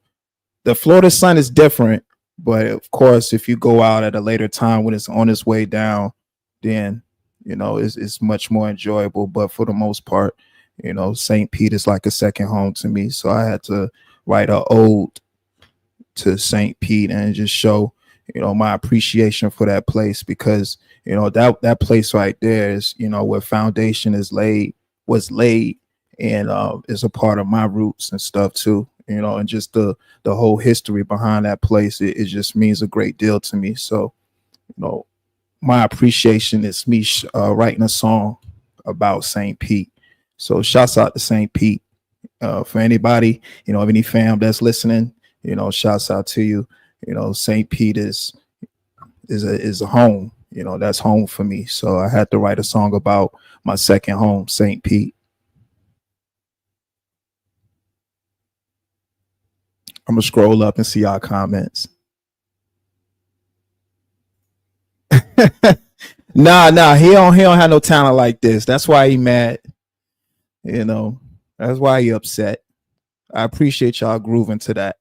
the Florida sun is different, but of course, if you go out at a later time when it's on its way down, then, it's much more enjoyable. But for the most part, St. Pete is like a second home to me. So I had to write an ode to St. Pete and just show, my appreciation for that place, because, that place right there is, where foundation was laid, and is a part of my roots and stuff too, and just the whole history behind that place. It just means a great deal to me. So, my appreciation is me writing a song about St. Pete. So shouts out to St. Pete. For anybody, of any fam that's listening, shouts out to you. St. Pete is a home. That's home for me. So I had to write a song about my second home, St. Pete. I'm gonna scroll up and see our comments. Nah, he don't have no talent like this. That's why he mad. That's why he upset. I appreciate y'all grooving to that.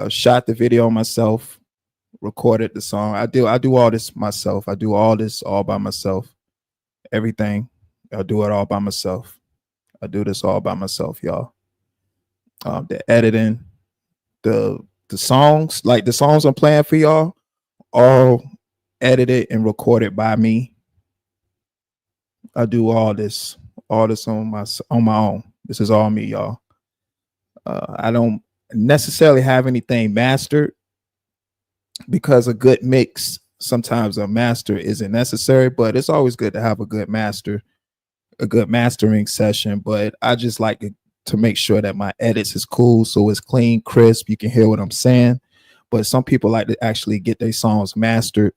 Shot the video myself, recorded the song. I do all this myself. I do all this all by myself. Everything. I do it all by myself. I do this all by myself, y'all. The editing, the songs, like the songs I'm playing for y'all, all edited and recorded by me. I do all this on my own. This is all me, y'all. I don't necessarily have anything mastered, because a good mix, sometimes a master isn't necessary, but it's always good to have a good mastering session. But I just like to make sure that my edits is cool, so it's clean, crisp, you can hear what I'm saying. But some people like to actually get their songs mastered,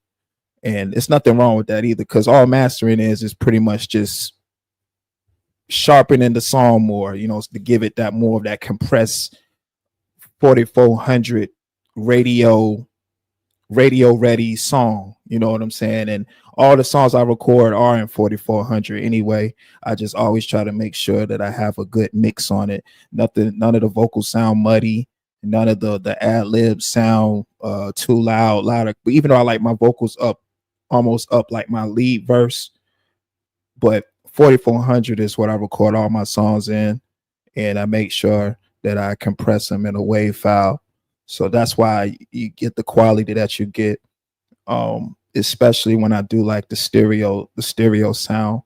and it's nothing wrong with that either, because all mastering is pretty much just sharpening the song more, to give it that more of that compressed 4400 radio ready song. You know what I'm saying? And all the songs I record are in 4400 anyway. I just always try to make sure that I have a good mix on it. None of the vocals sound muddy. None of the ad libs sound too louder. But even though I like my vocals almost up like my lead verse, but 4400 is what I record all my songs in, and I make sure that I compress them in a WAV file. So that's why you get the quality that you get, especially when I do like the stereo sound.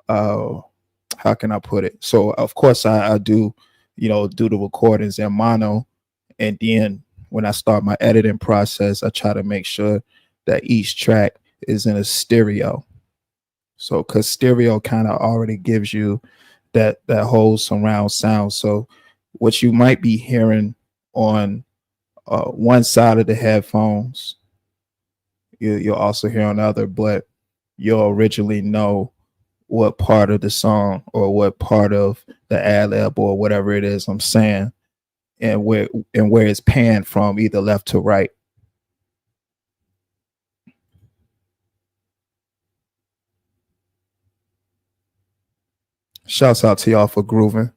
How can I put it? So of course I do, do the recordings in mono, and then when I start my editing process, I try to make sure that each track is in a stereo. So because stereo kind of already gives you that whole surround sound. So what you might be hearing on one side of the headphones, you'll also hear on the other, but you'll originally know what part of the song or what part of the ad lib or whatever it is I'm saying, and where it's panned from either left to right. Shouts out to y'all for grooving.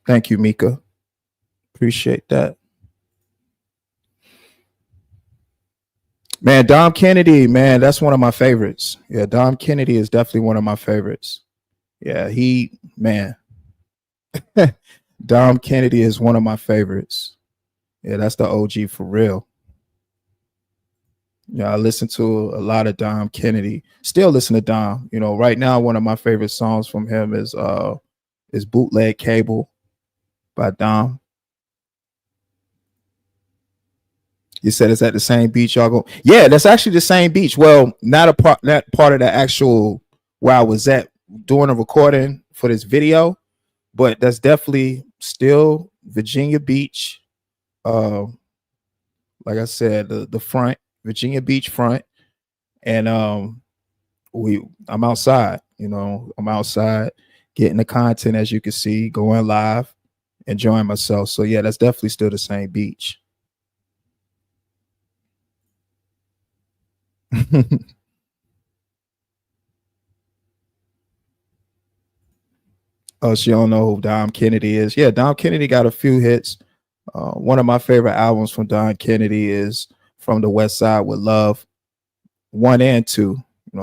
Thank you, Mika. Appreciate that. Man, Dom Kennedy, man, that's one of my favorites. Yeah, Dom Kennedy is definitely one of my favorites. Yeah, Dom Kennedy is one of my favorites. Yeah, that's the OG for real. Yeah, I listen to a lot of Dom Kennedy. Still listen to Dom. Right now, one of my favorite songs from him is Bootleg Cable by Dom. You said it's at the same beach y'all go. Yeah, that's actually the same beach. Well, not part of the actual where I was at doing a recording for this video, but that's definitely still Virginia Beach. Like I said, the front, Virginia Beach front, and I'm outside. I'm outside getting the content, as you can see, going live, enjoying myself. So yeah, that's definitely still the same beach. Oh, she don't know who Dom Kennedy is. Yeah, Dom Kennedy got a few hits. One of my favorite albums from Dom Kennedy is From the West Side with Love 1 and 2.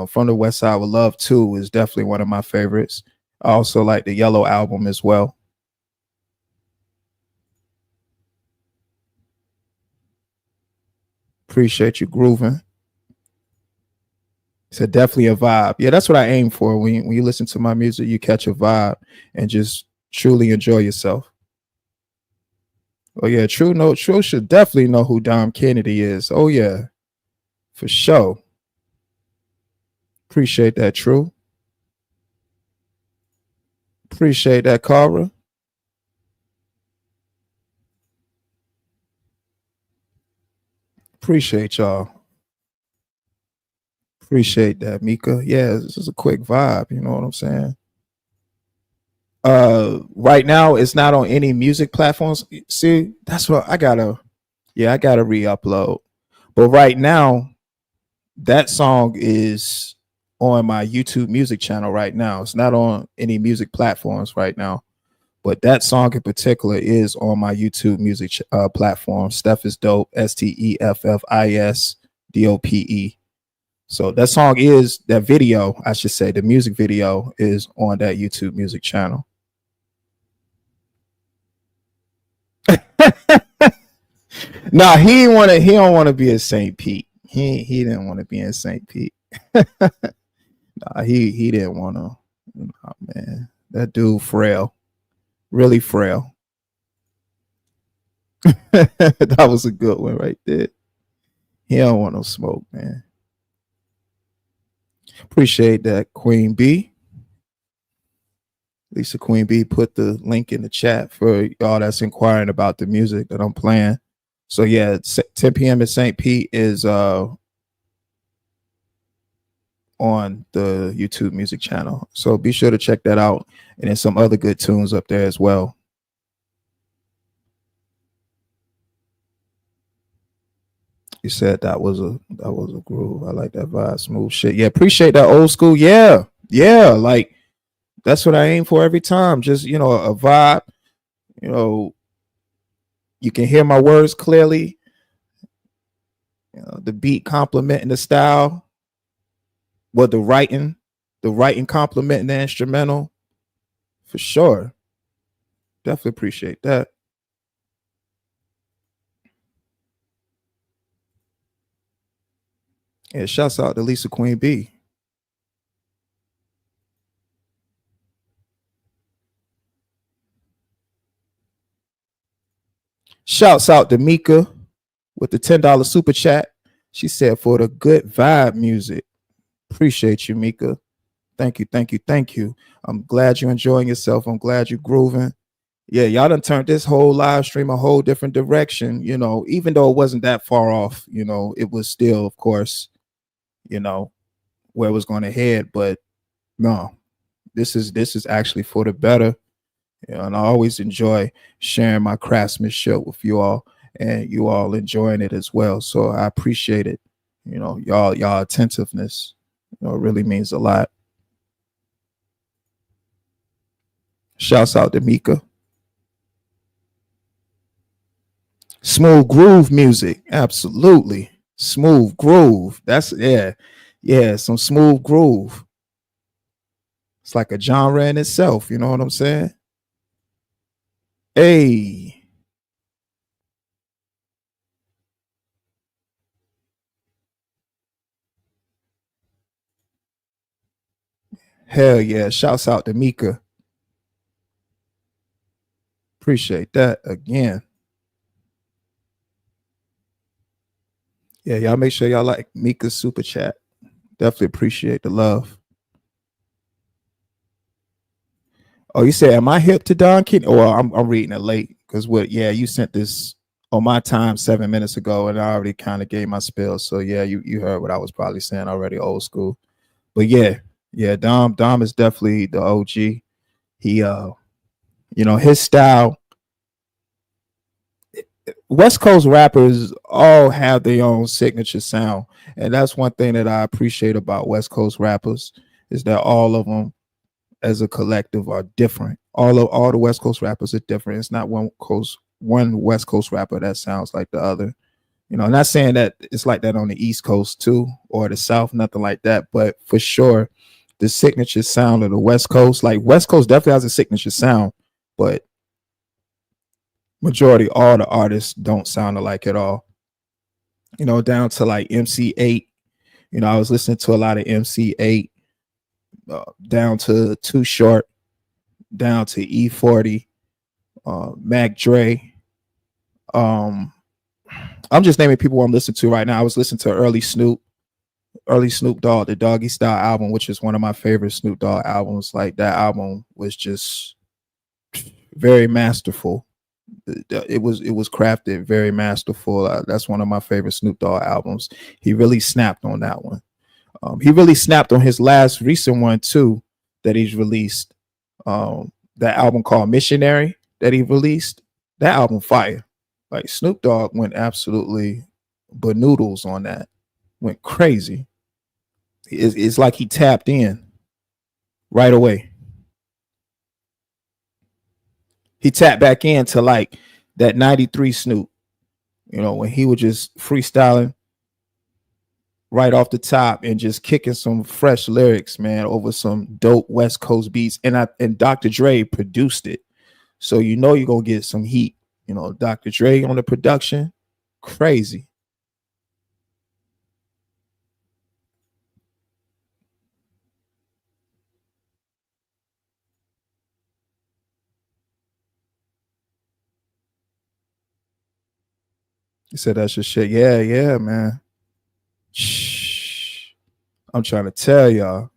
From the West Side with Love 2 is definitely one of my favorites. I also like the Yellow album as well. Appreciate you grooving. So definitely a vibe. Yeah, that's what I aim for. When you listen to my music, you catch a vibe and just truly enjoy yourself. Oh yeah, True should definitely know who Dom Kennedy is. Oh yeah, for sure. Appreciate that, True. Appreciate that, Cara. Appreciate y'all. Appreciate that, Mika. Yeah, this is a quick vibe. You know what I'm saying? Right now it's not on any music platforms. See, that's what I gotta. Yeah, I gotta re-upload. But right now, that song is on my YouTube music channel right now. It's not on any music platforms right now. But that song in particular is on my YouTube music platform. Steph is dope. STEFFISDOPE. So that song is that video. I should say the music video is on that YouTube music channel. Nah, he don't want to be in St. Pete. He didn't want to be in St. Pete. Nah, he didn't want to. Oh, man, that dude frail. Really frail. That was a good one right there. He don't want no smoke, man. Appreciate that, Queen B. Lisa Queen B put the link in the chat for y'all that's inquiring about the music that I'm playing. So yeah, 10 p.m. in St. Pete is on the YouTube music channel. So be sure to check that out. And there's some other good tunes up there as well. You said that was a groove. I like that vibe, smooth shit. Yeah, appreciate that old school. Yeah, like that's what I aim for every time. Just a vibe. You can hear my words clearly. The beat complementing the style. Well, the writing complementing the instrumental. For sure. Definitely appreciate that. Yeah, shouts out to Lisa Queen B. Shouts out to Mika with the $10 super chat. She said for the good vibe music. Appreciate you, Mika. Thank you. I'm glad you're enjoying yourself. I'm glad you're grooving. Yeah, y'all done turned this whole live stream a whole different direction. Even though it wasn't that far off, it was still, of course, where it was going to head. But no, this is actually for the better. And I always enjoy sharing my craftsmanship with you all, and you all enjoying it as well. So I appreciate it. Y'all attentiveness, really means a lot. Shouts out to Mika. Smooth groove music. Absolutely. Smooth groove. That's some smooth groove. It's like a genre in itself. You know what I'm saying? Hey. Hell yeah. Shouts out to Mika. Appreciate that again. Yeah, y'all make sure y'all like Mika's super chat. Definitely appreciate the love. Oh, you say, am I hip to Don Kennedy? Or I'm reading it late because you sent this on my time 7 minutes ago, and I already kind of gave my spill. So yeah, you heard what I was probably saying already, old school. But yeah, Dom is definitely the OG. He his style. West Coast rappers all have their own signature sound, and that's one thing that I appreciate about West Coast rappers is that all of them as a collective are different. All the West Coast rappers are different. It's not one West Coast rapper that sounds like the other. Not saying that it's like that on the East Coast too, or the South, nothing like that. But for sure, the signature sound of the West Coast, like West Coast definitely has a signature sound, but majority all the artists don't sound alike at all. down to like MC8. I was listening to a lot of MC8, down to Too Short, down to E40, Mac Dre. I'm just naming people I'm listening to right now. I was listening to early Snoop Dogg, the Doggy Style album, which is one of my favorite Snoop Dogg albums. Like, that album was just very masterful. It was crafted very masterful. That's one of my favorite Snoop Dogg albums. He really snapped on that one. He really snapped on his last recent one too that he's released. That album called Missionary that he released. That album fire. Like, Snoop Dogg went absolutely banoodles on that. Went crazy. It's like he tapped in right away. He tapped back into like that 93 Snoop, when he was just freestyling right off the top and just kicking some fresh lyrics, man, over some dope West Coast beats. And Dr. Dre produced it. So you're going to get some heat. Dr. Dre on the production, crazy. He said that's your shit. Yeah, man. Shh. I'm trying to tell y'all.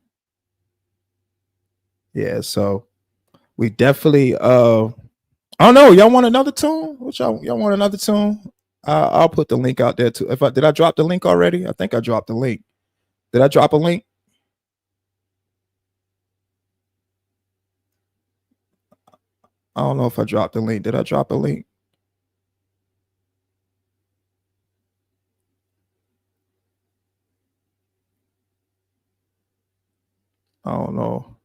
Yeah, so we definitely I don't know. Y'all want another tune? Y'all want another tune? I'll put the link out there too. Did I drop the link already? I think I dropped the link. Did I drop a link? I don't know if I dropped the link. Did I drop a link? I don't know.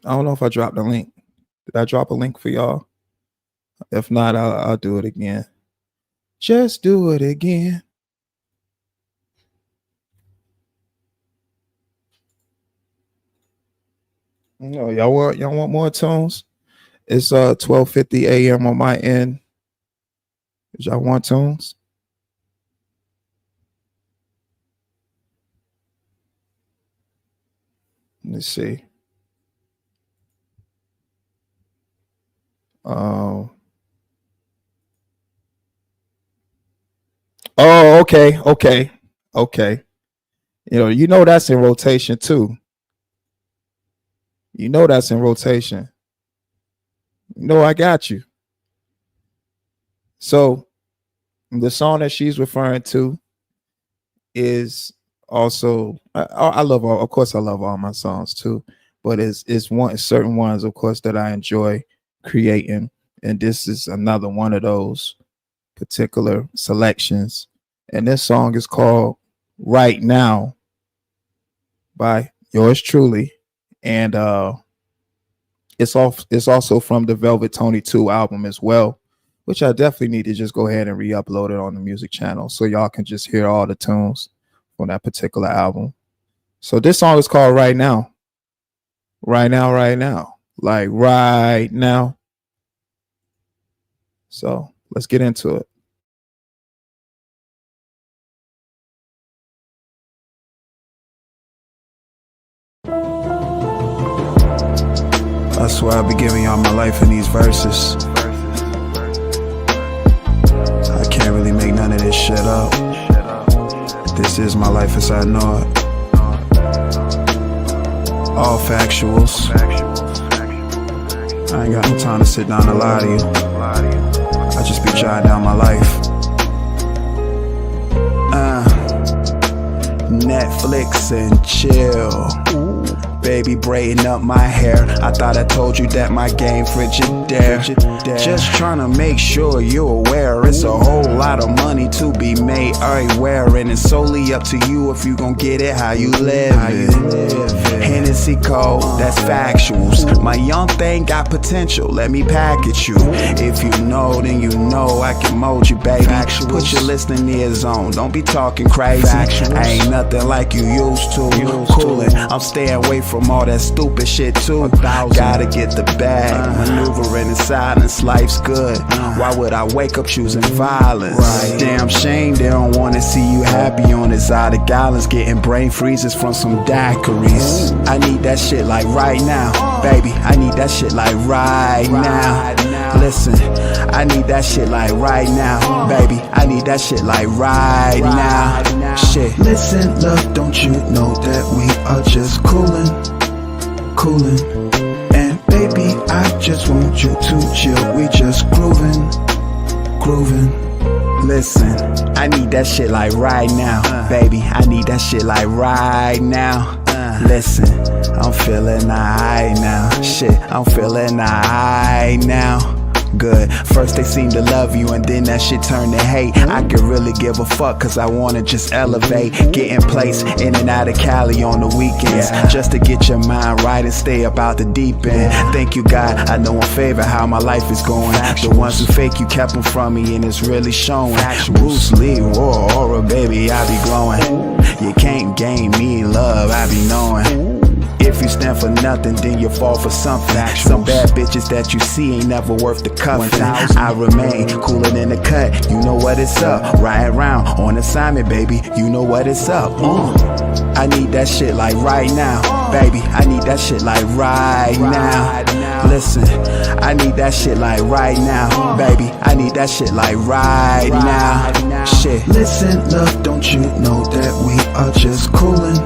I don't know if I dropped the link. Did I drop a link for y'all? If not, I'll do it again. Just do it again. Y'all want more tunes? It's 12:50 a.m. on my end. Y'all want tunes? Let's see. Oh, okay. That's in rotation too. That's in rotation. I got you. So the song that she's referring to is also, I love all, of course I love all my songs too, but it's certain ones, of course, that I enjoy creating, and this is another one of those particular selections. And this song is called Right Now by yours truly, and it's also from the Velvet Tony 2 album as well, which I definitely need to just go ahead and re-upload it on the music channel so y'all can just hear all the tunes from that particular album. So this song is called Right Now. Right now, like right now. So let's get into it. I swear I be giving y'all my life in these verses. I can't really make none of this shit up. This is my life as I know it. All factuals. I ain't got no time to sit down and lie to you. I just be jotting down my life. Netflix and chill. Baby braiding up my hair. I thought I told you that my game Frigidaire. Just trying to make sure you're aware. It's a whole lot of money to be made everywhere, and it's solely up to you if you gon' get it how you live it. Hennessy Code, that's factuals. My young thing got potential, let me package you. If you know, then you know I can mold you, baby. Put your listening ears on, don't be talking crazy. I ain't nothing like you used to. Coolin', I'm staying away from all that stupid shit too. Gotta get the bag, maneuvering in silence, honest, life's good. Why would I wake up choosing violence? Damn shame they don't wanna see you happy on this side of gallons, getting brain freezes from some daiquiris. I need that shit like right now, baby. I need that shit like right now. Listen, I need that shit like right now, baby. I need that shit like right now. Shit. Listen, love, don't you know that we are just coolin'? And baby, I just want you to chill. We just groovin'. Listen, I need that shit like right now, baby. I need that shit like right now. Listen, I'm feeling alright now. Shit, I'm feeling alright now. Good. First they seem to love you and then that shit turn to hate. I could really give a fuck cause I wanna just elevate. Getting placed in and out of Cali on the weekends, just to get your mind right and stay about the deep end. Thank you God, I know I'm favored how my life is going. The ones who fake you kept them from me and it's really showing. Bruce Lee, aura, baby, I be glowing. You can't gain me love, I be knowing. If you stand for nothing, then you fall for something. Some bad bitches that you see ain't never worth the cuffing. I remain cooler in the cut, you know what it's up. Riding around on assignment, baby, you know what it's up. I need that shit like right now, baby. I need that shit like right now. Listen, I need that shit like right now, baby. I need that shit like right now. Shit. Listen, love, don't you know that we are just coolin'?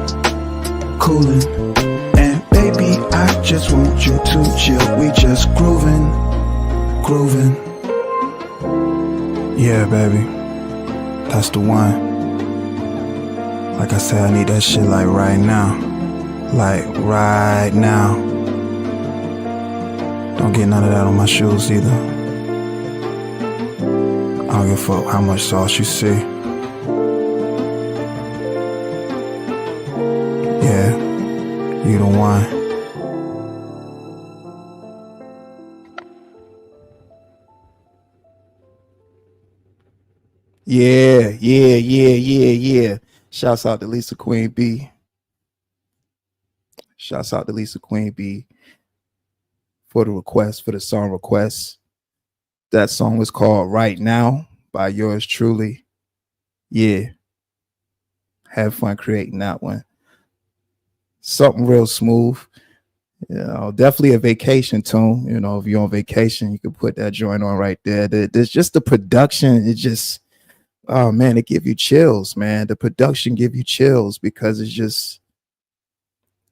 And baby, I just want you to chill. We just groovin'. Yeah, baby, that's the one. Like I said, I need that shit like right now. Like right now. Don't get none of that on my shoes either. I don't give a fuck how much sauce you see. Yeah, you the one. Yeah. Shouts out to Lisa Queen B. Shouts out to Lisa Queen B for the request, for the song request. That song was called Right Now by yours truly. Yeah. Have fun creating that one. Something real smooth. You know, definitely a vacation tune. You know, if you're on vacation, you can put that joint on right there. There's just the production. It just, oh man, it give you chills, man. The production give you chills because it's just,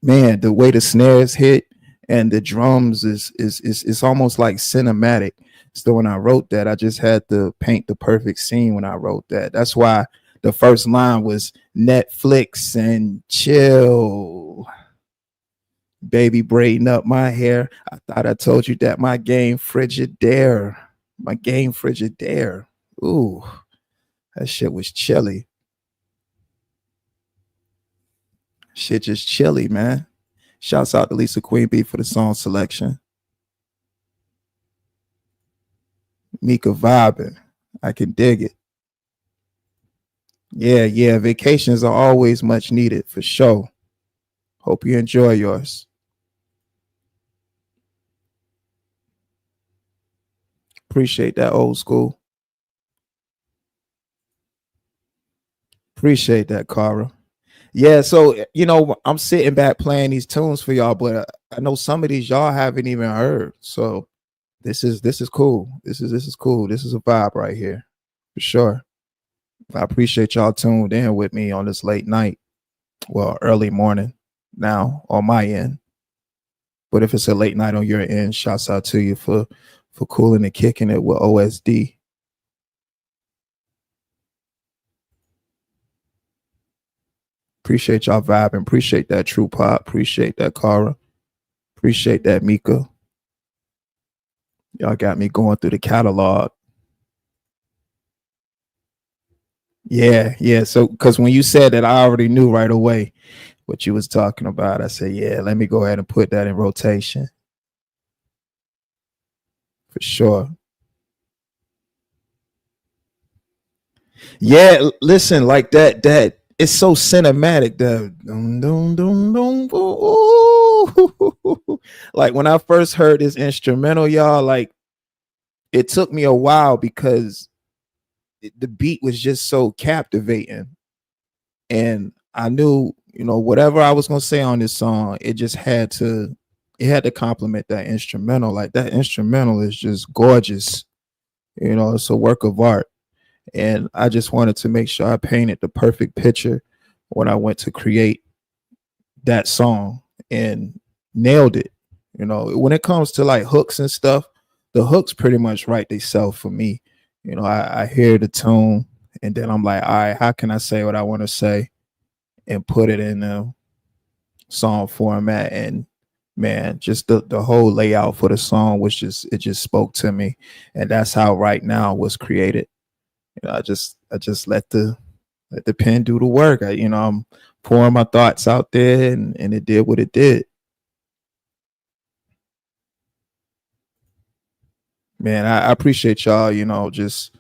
man, the way the snares hit and the drums is almost like cinematic. So when I wrote that, I just had to paint the perfect scene when I wrote that. That's why the first line was Netflix and chill. Baby braiding up my hair. I thought I told you that my game Frigidaire. My game Frigidaire. Ooh, that shit was chilly. Shit just chilly, man. Shouts out to Lisa Queen B for the song selection. Mika vibing. I can dig it. Yeah. Vacations are always much needed for sure. Hope you enjoy yours. Appreciate that, old school. Appreciate that, Cara. Yeah, so you know, I'm sitting back playing these tunes for y'all, but I know some of these y'all haven't even heard. So this is cool. This is cool. This is a vibe right here for sure. I appreciate y'all tuned in with me on this late night, well, early morning now on my end. But if it's a late night on your end, shouts out to you for cooling and kicking it with OSD. Appreciate y'all vibing. Appreciate that True Pop. Appreciate that Cara. Appreciate that Mika. Y'all got me going through the catalog. Yeah. So, because when you said that, I already knew right away what you was talking about. I said, yeah, let me go ahead and put that in rotation. For sure. Yeah, listen, like that it's so cinematic. Like when I first heard this instrumental, y'all, like it took me a while because the beat was just so captivating, and I knew, whatever I was gonna say on this song, it had to complement that instrumental. Like that instrumental is just gorgeous. It's a work of art. And I just wanted to make sure I painted the perfect picture when I went to create that song and nailed it. When it comes to like hooks and stuff, the hooks pretty much write themselves for me. I hear the tune and then I'm like, all right, how can I say what I want to say and put it in the song format? And man, just the whole layout for the song was it just spoke to me. And that's how Right Now was created. I just let the pen do the work. I'm pouring my thoughts out there, and it did what it did. Man, I appreciate y'all, just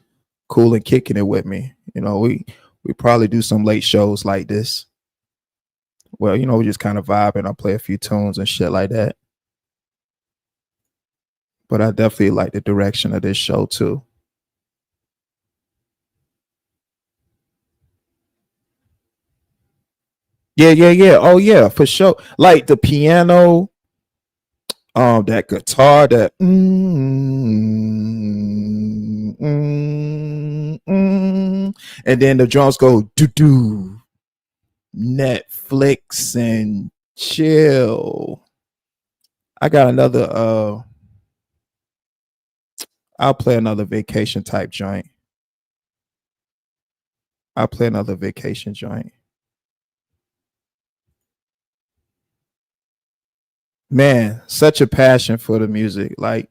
cool and kicking it with me. We probably do some late shows like this. Well, we just kind of vibe and I play a few tunes and shit like that. But I definitely like the direction of this show too. Yeah. Oh yeah, for sure. Like the piano, that guitar, that and then the drums go do do. Netflix and chill. I got another. I'll play another vacation type joint. I'll play another vacation joint. Man, such a passion for the music. Like,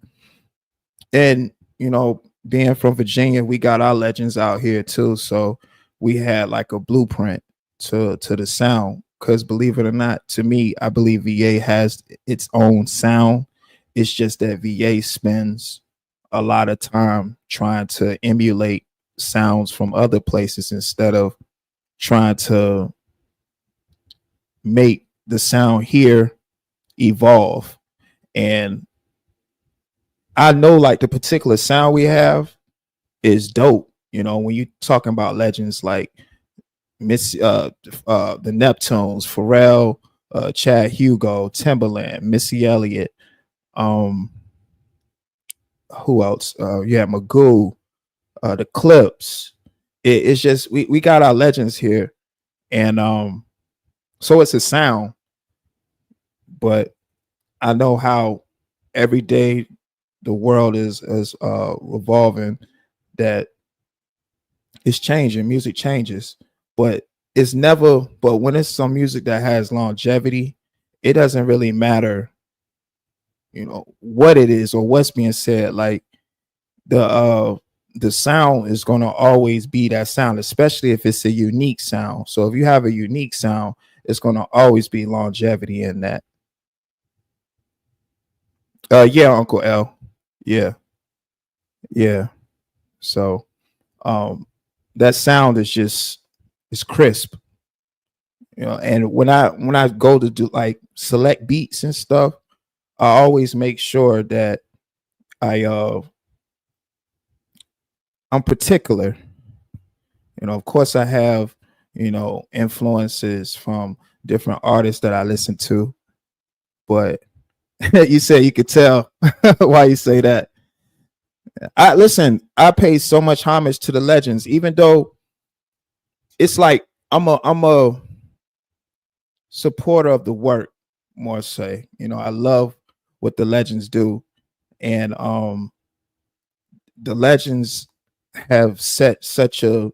and being from Virginia, we got our legends out here too. So we had like a blueprint to the sound. Because believe it or not, to me, I believe VA has its own sound. It's just that VA spends a lot of time trying to emulate sounds from other places instead of trying to make the sound here evolve. And I know like the particular sound we have is dope. When you talking about legends like the Neptunes, Pharrell, Chad Hugo, Timbaland, Missy Elliott, who else? Magoo, the Clips. It's just we got our legends here, and so it's a sound. But I know how every day the world is revolving, that it's changing. Music changes, but it's never. But when it's some music that has longevity, it doesn't really matter, what it is or what's being said. Like the sound is going to always be that sound, especially if it's a unique sound. So if you have a unique sound, it's going to always be longevity in that. Yeah, Uncle L. Yeah. So that sound is just, it's crisp. And when I go to do like select beats and stuff, I always make sure that I'm particular. Of course I have, influences from different artists that I listen to, but you said you could tell why you say that. I pay so much homage to the legends, even though it's like I'm a supporter of the work more say. I love what the legends do, and the legends have set such a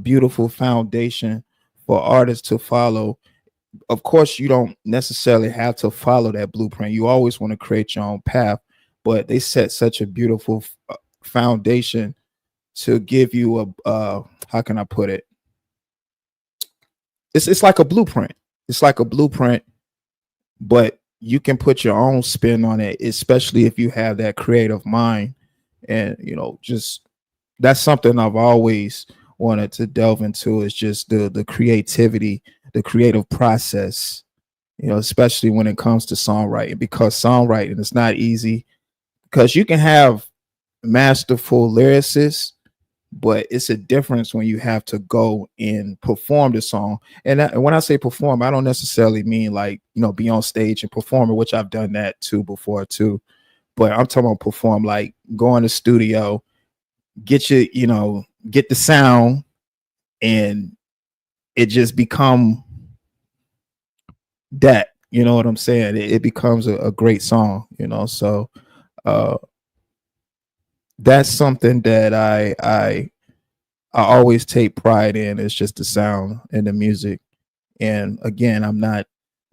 beautiful foundation for artists to follow. Of course, you don't necessarily have to follow that blueprint. You always want to create your own path, but they set such a beautiful foundation to give you a how can I put it? It's like a blueprint. It's like a blueprint, but you can put your own spin on it, especially if you have that creative mind. And just that's something I've always wanted to delve into, is just the creativity, the creative process, especially when it comes to songwriting, because songwriting is not easy, because you can have masterful lyricist, but it's a difference when you have to go and perform the song. And when I say perform, I don't necessarily mean like, be on stage and perform it, which I've done that too before too. But I'm talking about perform, like go in the studio, get get the sound, and it just become that, you know what I'm saying? It becomes a great song, So uh that's something that I always take pride in. It's just the sound and the music. And again, I'm not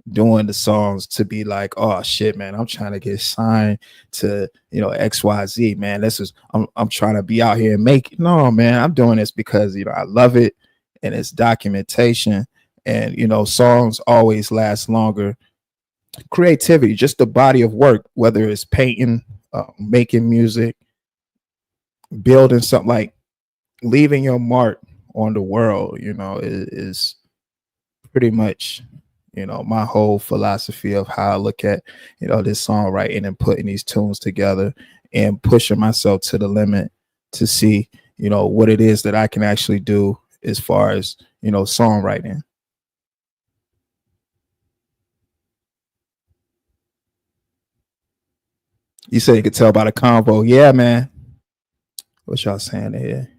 doing the songs to be like, oh shit, man, I'm trying to get signed to XYZ, man. This is I'm trying to be out here and make it. No, man, I'm doing this because I love it, and it's documentation. And songs always last longer. Creativity, just the body of work, whether it's painting, making music, building something, like leaving your mark on the world, is pretty much, my whole philosophy of how I look at, this songwriting and putting these tunes together and pushing myself to the limit to see, what it is that I can actually do as far as, songwriting. You say you could tell by the convo. Yeah, man. What y'all saying here?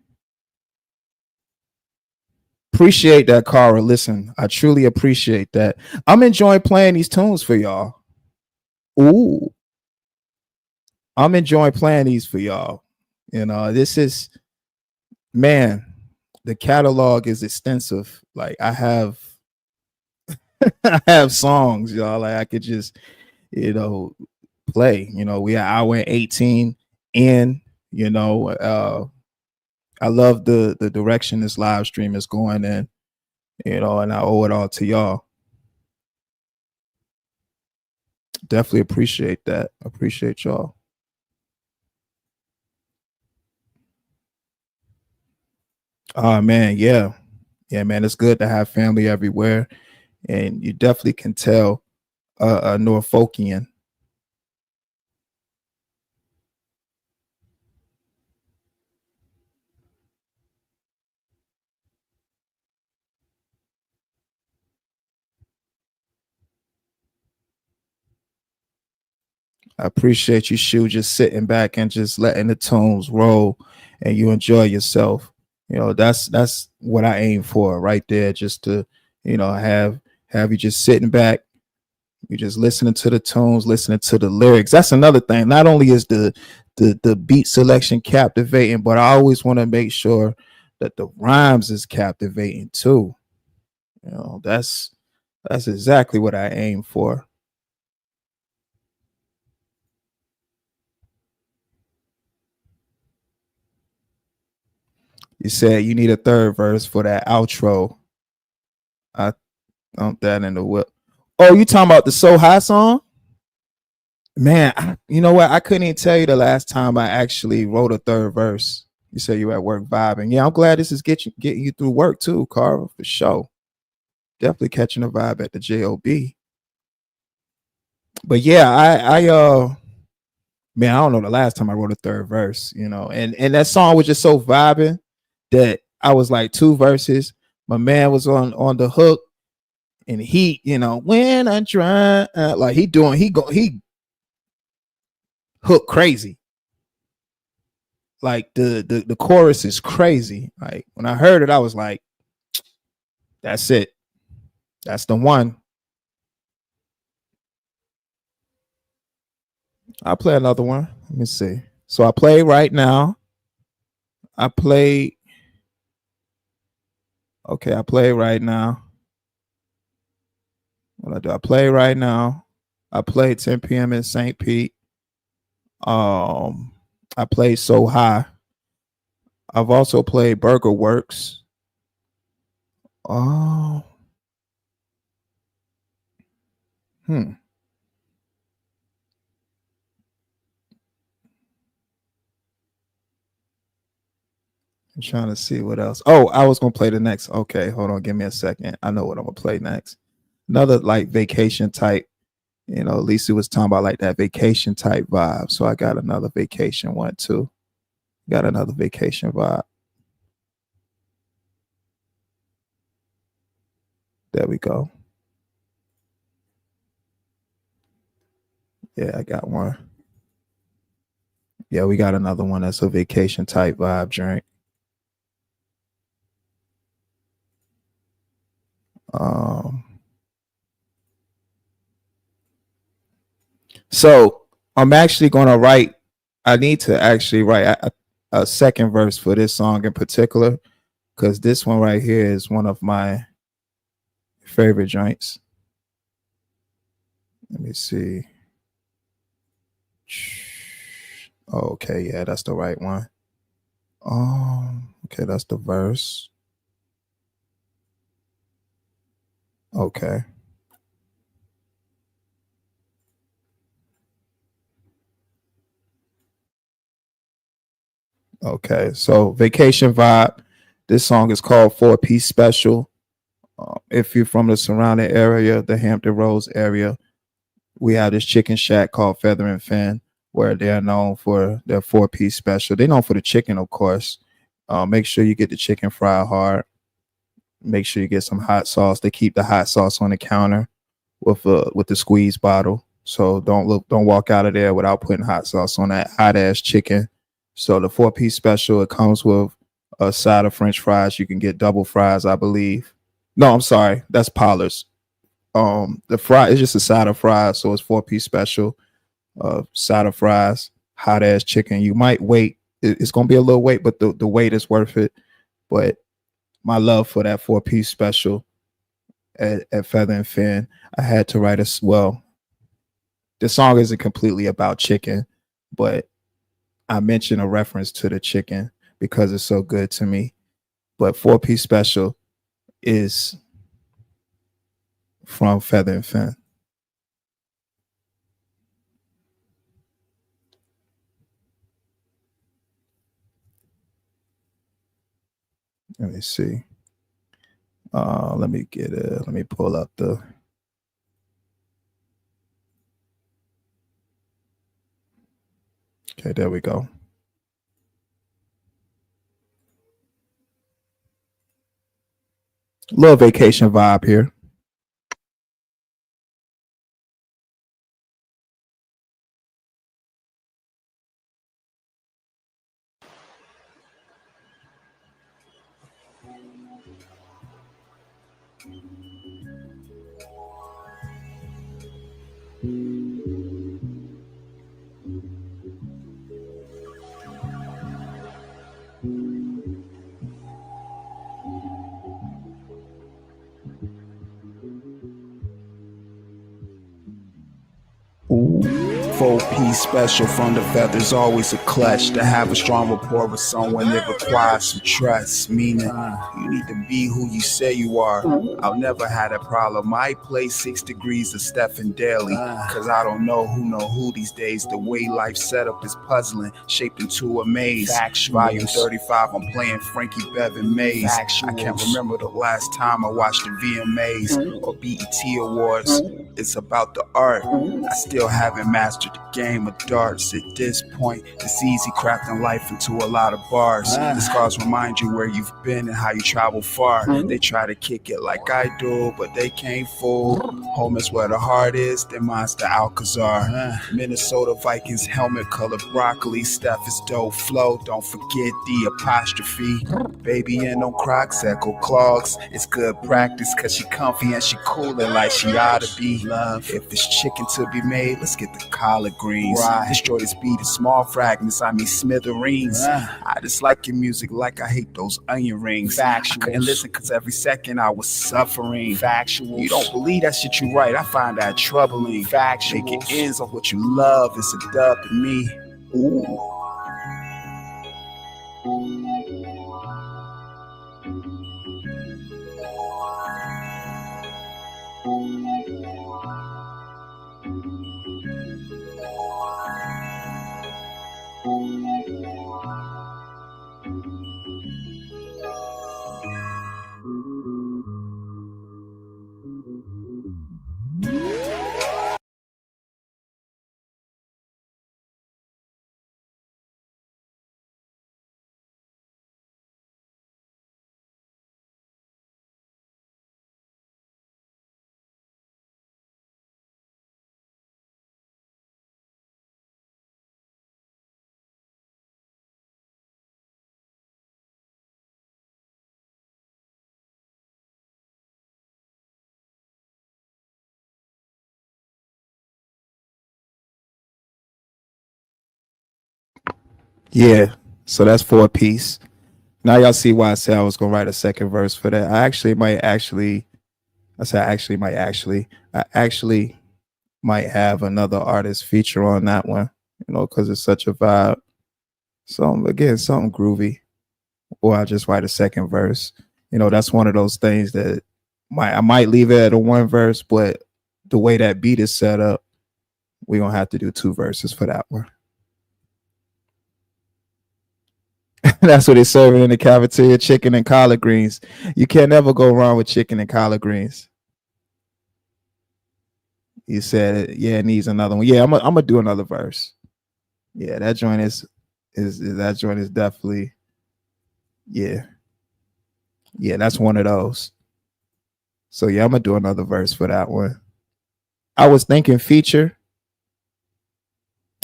Appreciate that, Cara. Listen, I truly appreciate that. I'm enjoying playing these tunes for y'all. Ooh. I'm enjoying playing these for y'all. This is, man, the catalog is extensive. Like I have I have songs, y'all. Like I could just, play. We are hour and 18 in, I love the direction this live stream is going in, and I owe it all to y'all. Definitely appreciate that. Appreciate y'all. Oh man, yeah, man. It's good to have family everywhere, and you definitely can tell a Norfolkian. I appreciate you, Shu, just sitting back and just letting the tunes roll, and you enjoy yourself. That's what I aim for right there. Just to, have you just sitting back, you just listening to the tunes, listening to the lyrics. That's another thing. Not only is the beat selection captivating, but I always want to make sure that the rhymes is captivating too. That's exactly what I aim for. You said you need a third verse for that outro. I dumped that in the whip. Oh, you talking about the So High song? Man, you know what? I couldn't even tell you the last time I actually wrote a third verse. You say you at work vibing. Yeah, I'm glad this is getting you through work too, Carl, for sure. Definitely catching a vibe at the JOB. But yeah, man, I don't know the last time I wrote a third verse, and that song was just so vibing that I was like 2 verses. My man was on the hook, and he, when I try, like he hook crazy. Like the chorus is crazy. Like when I heard it, I was like, that's it. That's the one. I'll play another one. Let me see. So I play right now. I play right now. What I do? I play right now. I play 10 p.m. in St. Pete. I play So High. I've also played Burger Works. Oh. I'm trying to see what else. Oh, I was gonna play the next. Okay, hold on, give me a second. I know what I'm gonna play next. Another like vacation type. Lisa was talking about like that vacation type vibe. So I got another vacation one too. Got another vacation vibe. There we go. Yeah, I got one. Yeah, we got another one that's a vacation type vibe drink. So I'm actually gonna write. I need to actually write a second verse for this song in particular, because this one right here is one of my favorite joints. Let me see. Okay, yeah, that's the right one. Okay, that's the verse. Okay. Okay, so Vacation Vibe. This song is called 4-Piece Special. If you're from the surrounding area, the Hampton Roads area, we have this chicken shack called Feather and Fin, where they're known for their 4-Piece special. They're known for the chicken, of course. Make sure you get the chicken fried hard. Make sure you get some hot sauce. They keep the hot sauce on the counter with the squeeze bottle. So don't walk out of there without putting hot sauce on that hot ass chicken. So the 4-Piece special, it comes with a side of French fries. You can get double fries, I believe. No, I'm sorry, that's Pollard's. The fry is just a side of fries, so it's 4-Piece special. Side of fries, hot ass chicken. You might wait. It's gonna be a little wait, but the wait is worth it. But my love for that 4-Piece special at Feather and Fin, I had to write as well. The song isn't completely about chicken, but I mentioned a reference to the chicken because it's so good to me. But 4-Piece special is from Feather and Fin. Let me see. Let me get it. Let me pull up the. Okay, there we go. Little vacation vibe here. Ooh. 4-Piece special from the Feathers, always a clutch. To have a strong rapport with someone that requires some trust. Meaning, you need to be who you say you are. I've never had a problem. I play 6 degrees of Stephen Daly, cause I don't know who these days. The way life setup is puzzling, shaped into a maze. Volume 35, I'm playing Frankie Bevan Mays. I can't remember the last time I watched the VMAs or BET Awards. It's about the art. I still haven't mastered the game of darts. At this point, it's easy crafting life into a lot of bars. The scars remind you where you've been and how you travel far. They try to kick it like I do, but they can't fool. Home is where the heart is, then mine's the Alcazar. Minnesota Vikings helmet colored broccoli. Steph is dope flow, don't forget the apostrophe. Baby in on Crocs, echo clogs. It's good practice cause she comfy and she coolin' like she oughta be. Love, if it's chicken to be made, let's get the collard greens. Destroy this beat in small fragments, I mean smithereens. I just like your music like I hate those onion rings. I couldn't listen cause every second I was suffering. You don't believe that shit you write, I find that troubling. Making ends of what you love is a dub to me. Ooh. Yeah. So that's 4-piece. Now y'all see why I said I was gonna write a second verse for that. I actually might have another artist feature on that one, because it's such a vibe. So again, something groovy. Or I just write a second verse. That's one of those things that I might leave it at a one verse, but the way that beat is set up, we're gonna have to do 2 verses for that one. That's what they're serving in the cafeteria: chicken and collard greens. You can't never go wrong with chicken and collard greens. You said, yeah, it needs another one. Yeah, I'm gonna do another verse. Yeah, that joint is that joint is definitely, yeah, that's one of those. So yeah, I'm gonna do another verse for that one. I was thinking feature,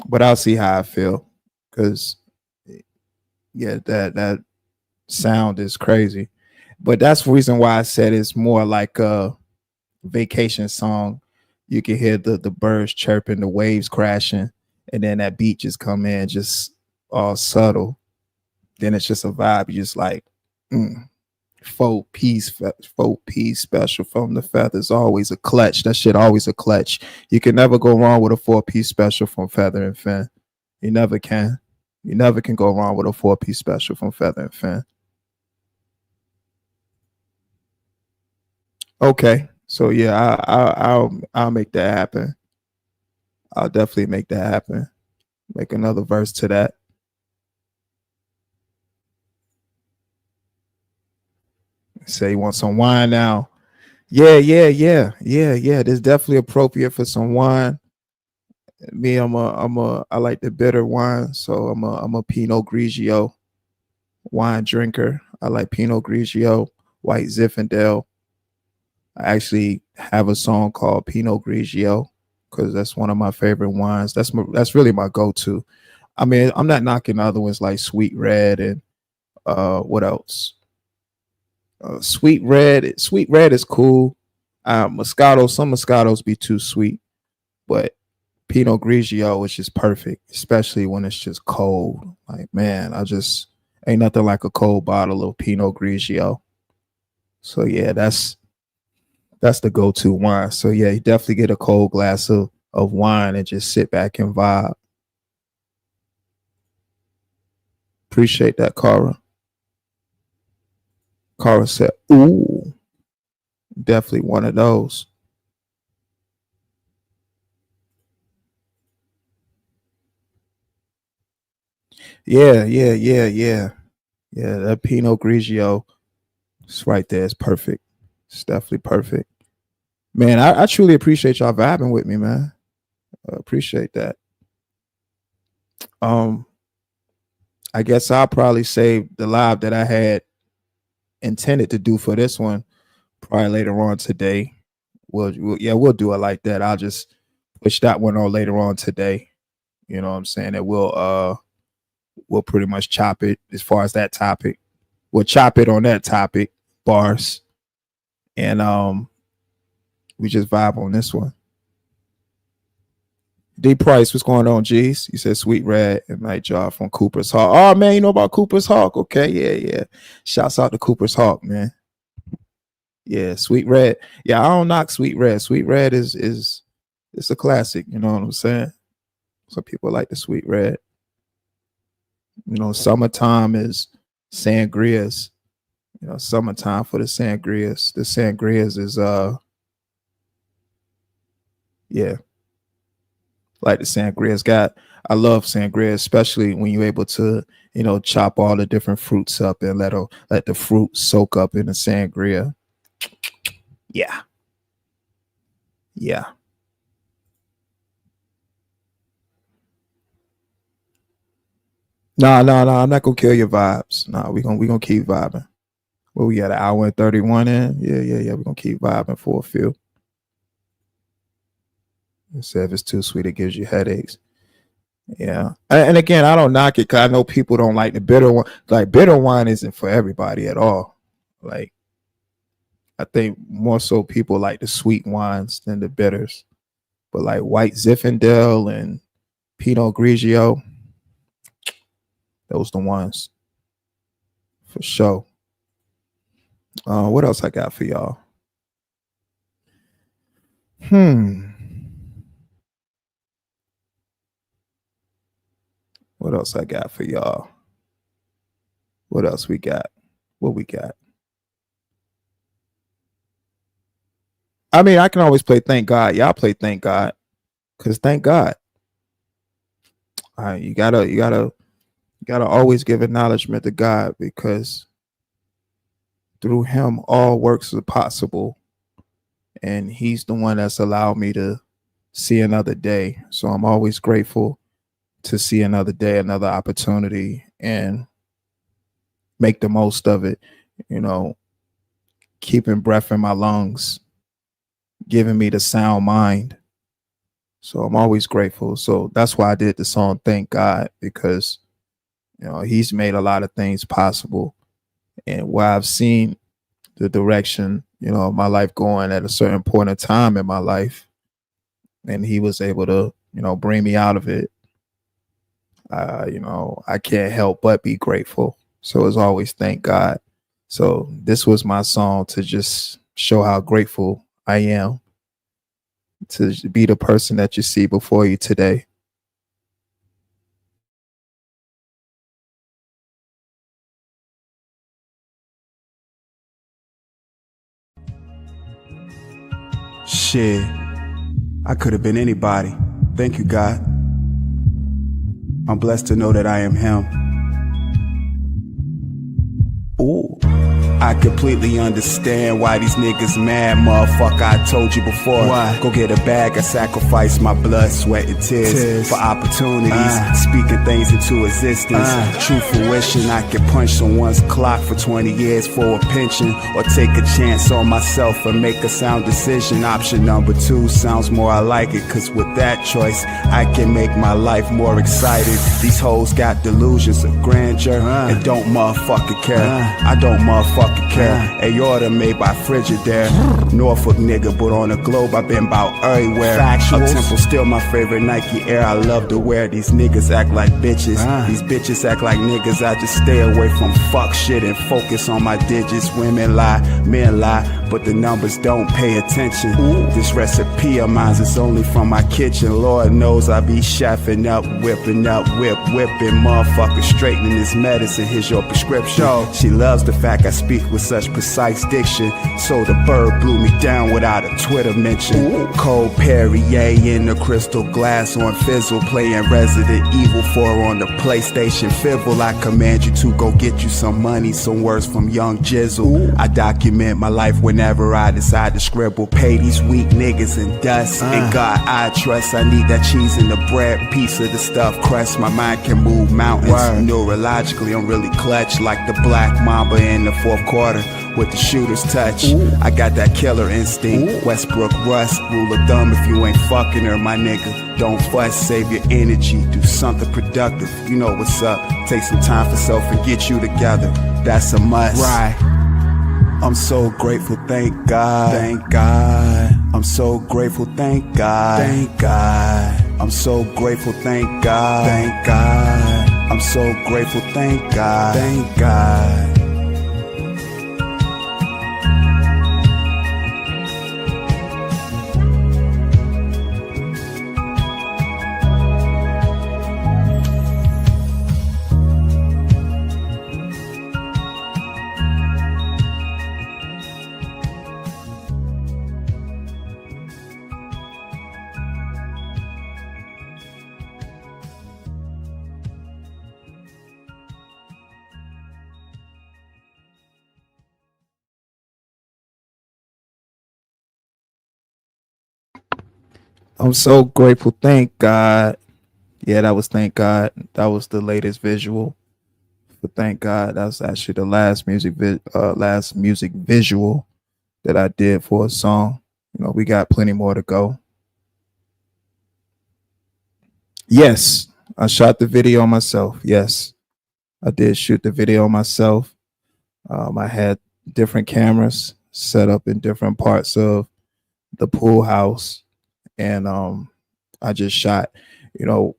but I'll see how I feel, because yeah, that sound is crazy. But that's the reason why I said it's more like a vacation song. You can hear the birds chirping, the waves crashing, and then that beat just come in, just all subtle. Then it's just a vibe. You just like, 4-piece special from the Feathers. Always a clutch. That shit always a clutch. You can never go wrong with a 4-piece special from Feather and Fin. You never can. You never can go wrong with a 4-piece special from Feather and Fin. Okay, so yeah, I'll make that happen. I'll definitely make that happen. Make another verse to that. Say you want some wine now. Yeah. This is definitely appropriate for some wine. Me, I like the bitter wine, so I'm a Pinot Grigio wine drinker. I like Pinot Grigio, White Zinfandel. I actually have a song called Pinot Grigio because that's one of my favorite wines. That's really my go-to. I mean, I'm not knocking other ones like Sweet Red and what else? Sweet Red is cool. Moscato, some Moscatos be too sweet, but Pinot Grigio is just perfect, especially when it's just cold. Like, man, ain't nothing like a cold bottle of Pinot Grigio. So yeah, that's the go-to wine. So yeah, you definitely get a cold glass of wine and just sit back and vibe. Appreciate that, Cara. Cara said, ooh, definitely one of those. Yeah. Yeah, that Pinot Grigio, it's right there. It's perfect. It's definitely perfect. Man, I truly appreciate y'all vibing with me, man. I appreciate that. I guess I'll probably save the live that I had intended to do for this one probably later on today. We'll do it like that. I'll just push that one on later on today. You know what I'm saying? And we'll pretty much chop it as far as that topic. We'll chop it on that topic, bars. And we just vibe on this one. D Price, what's going on, G's? You said Sweet Red and Night Job from Cooper's Hawk. Oh man, you know about Cooper's Hawk? Okay, yeah. Shouts out to Cooper's Hawk, man. Yeah, Sweet Red. Yeah, I don't knock Sweet Red. Sweet Red is it's a classic, you know what I'm saying? Some people like the Sweet Red. Summertime is sangrias. Summertime for the sangrias. The sangrias is yeah. Like the sangrias I love sangria, especially when you're able to, chop all the different fruits up and let the fruit soak up in the sangria. Yeah. No, I'm not gonna kill your vibes. No, we gonna keep vibing. Well, we got an hour and 31 in. Yeah. We're gonna keep vibing for a few. Say if it's too sweet, it gives you headaches. Yeah. And again, I don't knock it because I know people don't like the bitter one. Like, bitter wine isn't for everybody at all. Like, I think more so people like the sweet wines than the bitters. But like White Zinfandel and Pinot Grigio, Those the ones for sure. What else I got for y'all? What else I got for y'all? What else we got? What we got? I mean, I can always play Thank God. Y'all play Thank God. Cause thank God. You gotta always give acknowledgement to God, because through him all works are possible. And he's the one that's allowed me to see another day. So I'm always grateful to see another day, another opportunity, and make the most of it. You know, keeping breath in my lungs, giving me the sound mind. So I'm always grateful. So that's why I did the song Thank God, because he's made a lot of things possible. And where I've seen the direction, of my life going at a certain point in time in my life, and he was able to, bring me out of it. I can't help but be grateful. So it's always thank God. So this was my song to just show how grateful I am to be the person that you see before you today. Shit, I could have been anybody. Thank you, God. I'm blessed to know that I am him. Ooh. I completely understand why these niggas mad, motherfucker. I told you before. Why? Go get a bag, I sacrifice my blood, sweat, and tears for opportunities, speaking things into existence. True fruition, I can punch someone's clock for 20 years for a pension, or take a chance on myself and make a sound decision. Option number 2 sounds more I like it, cause with that choice, I can make my life more exciting. These hoes got delusions of grandeur and don't motherfucking care. I don't motherfucking care. Aorta made by Frigidaire. Norfolk nigga, but on the globe I've been about everywhere. Factuals. Up-tempo still my favorite Nike Air. I love to wear. These niggas act like bitches. These bitches act like niggas. I just stay away from fuck shit and focus on my digits. Women lie, men lie, but the numbers don't pay attention. This recipe of mine is only from my kitchen. Lord knows I be chefing up, whipping, motherfucker, straightening this medicine. Here's your prescription. She loves the fact I speak with such precise diction. So the bird blew me down without a Twitter mention. Cold Perrier in the crystal glass on fizzle, playing Resident Evil 4 on the PlayStation Fizzle. I command you to go get you some money, some words from Young Jizzle. I document my life whenever I decide to scribble. Pay these weak niggas and dust. In God I trust. I need that cheese in the bread, piece of the stuffed crust. My mind can move mountains. Neurologically I'm really clutch, like the black mamba in the fourth quarter with the shooter's touch. I got that killer instinct. Westbrook Russ, rule of thumb, if you ain't fucking her, my nigga, don't fuss, save your energy, do something productive. You know what's up. Take some time for self and get you together. That's a must. Right. I'm so grateful, thank God. Thank God. I'm so grateful, thank God. Thank God. I'm so grateful, thank God. Thank God. I'm so grateful, thank God. Thank God. I'm so grateful, thank God. Yeah, that was Thank God. That was the latest visual for Thank God. That was actually the last music visual that I did for a song. We got plenty more to go. Yes, I shot the video myself. Yes, I did shoot the video myself. I had different cameras set up in different parts of the pool house, and I just shot.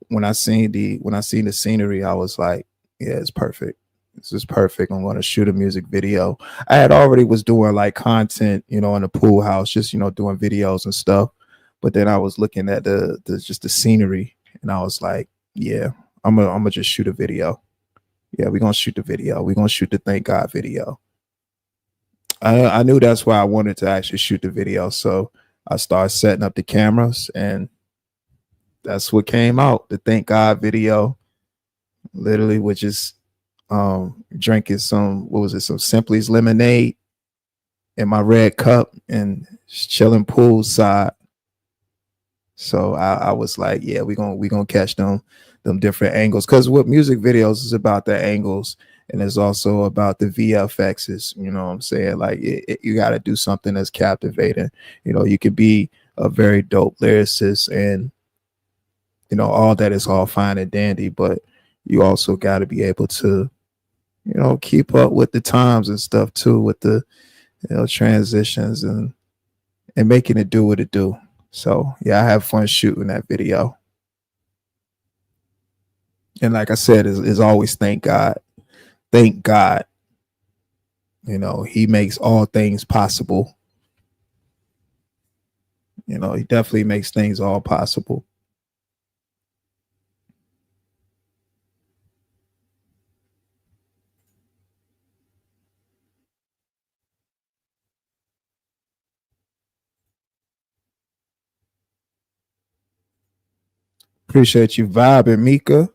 When I seen the scenery, I was like, Yeah, it's perfect. This is perfect. I'm going to shoot a music video. I had already was doing like content, you know, in the pool house, just, you know, doing videos and stuff. But then I was looking at the just the scenery, and I was like, yeah, I'm gonna just shoot a video. Yeah, we're gonna shoot the video. We're gonna shoot the thank God video. I knew that's why I wanted to actually shoot the video. So I started setting up the cameras, and that's what came out. The thank God video, literally, which is drinking some, what was it, some Simply's lemonade in my red cup and chilling poolside. So I was like, yeah, we gonna catch them different angles, because what music videos is about, the angles, and it's also about the VFXs. You know what I'm saying? Like you got to do something that's captivating. You know, you could be a very dope lyricist, and you know all that is all fine and dandy, but you also got to be able to, you know, keep up with the times and stuff too, with the, you know, transitions and making it do what it do. So yeah, I have fun shooting that video. And like I said, is always thank God. Thank God. You know, he makes all things possible. You know, he definitely makes things all possible. Appreciate you vibing, Mika.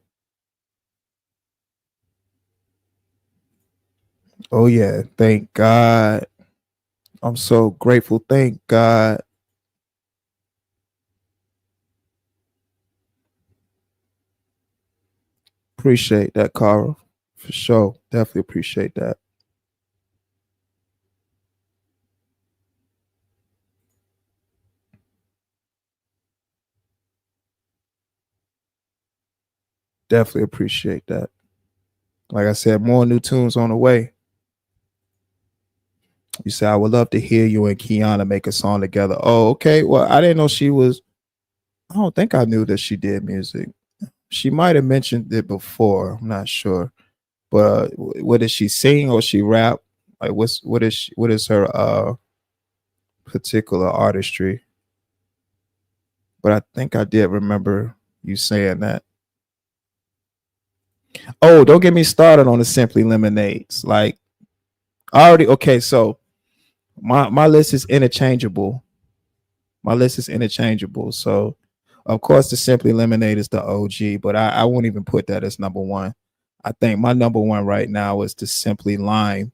Oh yeah, thank God. I'm so grateful. Thank God. Appreciate that, Carl. For sure. Definitely appreciate that. Definitely appreciate that. Like I said, more new tunes on the way. You said I would love to hear you and Kiana make a song together. Oh, okay. Well, I didn't know she was. I don't think I knew that she did music. She might have mentioned it before. I'm not sure. But what does she sing or she rap? Like what is her particular artistry? But I think I did remember you saying that. Oh, don't get me started on the Simply Lemonades. Like I already okay, so my list is interchangeable. My list is interchangeable. So of course the Simply Lemonade is the OG, but I won't even put that as number one. I think my number one right now is the Simply Lime,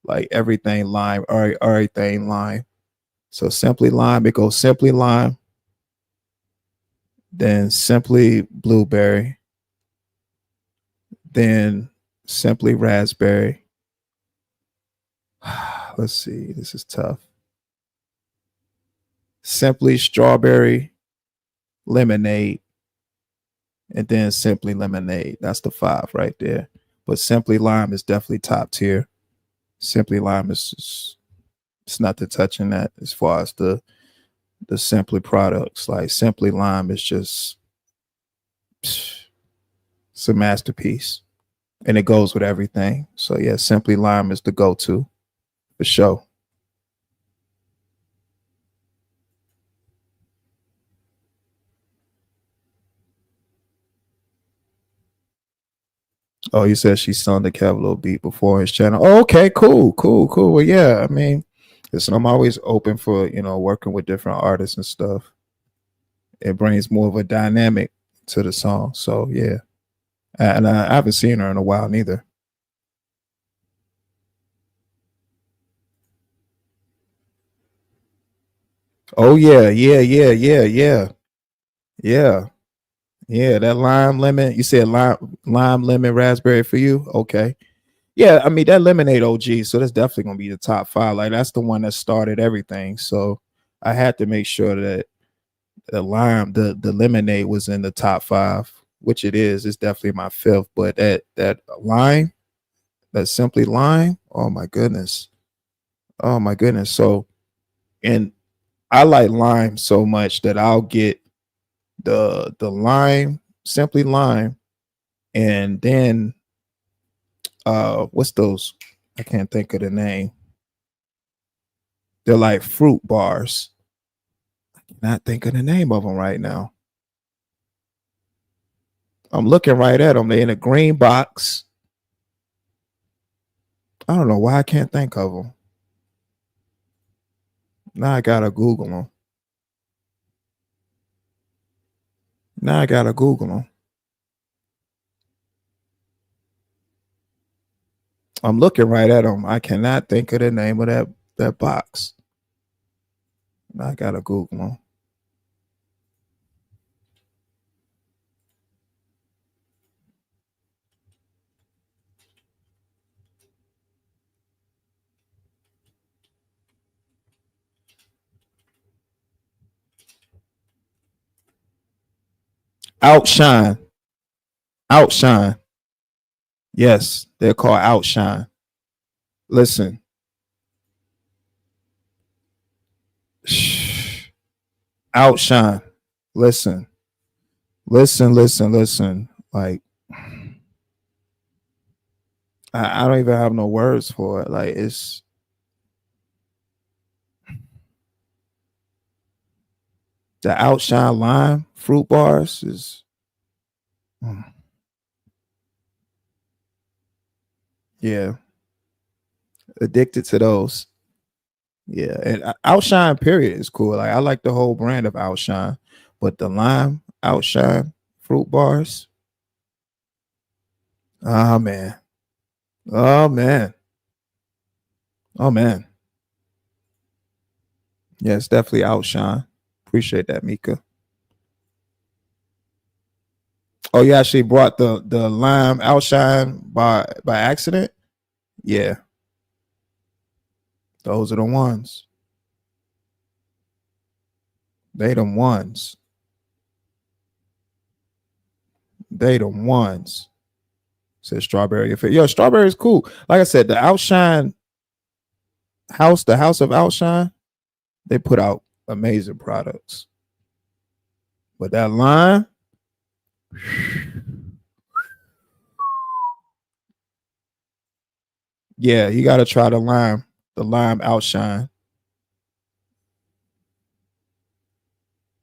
like everything lime, everything lime. So Simply Lime, it goes Simply Lime, then Simply Blueberry, then Simply Raspberry. Let's see, this is tough. Simply Strawberry Lemonade, and then Simply Lemonade. That's the five right there. But Simply Lime is definitely top tier. Simply Lime is it's not to touching that as far as the Simply products. Like Simply Lime is just it's a masterpiece, and it goes with everything. So yeah, Simply Lime is the go-to for sure. Oh, you said she sung the Cavalo beat before his channel. Oh, okay, cool. Well, yeah, I mean, listen, I'm always open for, you know, working with different artists and stuff. It brings more of a dynamic to the song. So yeah, and I haven't seen her in a while neither. Oh yeah. Yeah, that lime lemon. You said lime lemon raspberry for you. Okay. Yeah, I mean that lemonade OG, so that's definitely gonna be the top five. Like that's the one that started everything. So I had to make sure that the lemonade was in the top five, which it is. It's definitely my fifth. But that lime, that Simply Lime, oh my goodness. Oh my goodness. So and I like lime so much that I'll get the lime, Simply Lime, and then what's those? I can't think of the name. They're like fruit bars. I cannot think of the name of them right now. I'm looking right at them. They're in a green box. I don't know why I can't think of them. Now I gotta Google them. I'm looking right at them. I cannot think of the name of that box. Now I gotta Google them. Outshine. Outshine. Yes, they're called Outshine. Listen. Outshine. Listen. Listen. Like, I don't even have no words for it. Like, it's the Outshine lime fruit bars is yeah, addicted to those. Yeah, and Outshine period is cool. Like I like the whole brand of Outshine, but the lime Outshine fruit bars. Oh man. Oh man. Oh man. Yeah, it's definitely Outshine. Appreciate that, Mika. Oh, you actually brought the lime Outshine by accident? Yeah, those are the ones. They them ones. They them ones. Says strawberry. Yo, strawberry is cool. Like I said, the Outshine house, the house of Outshine, they put out amazing products. But that lime, yeah, you gotta try the lime Outshine.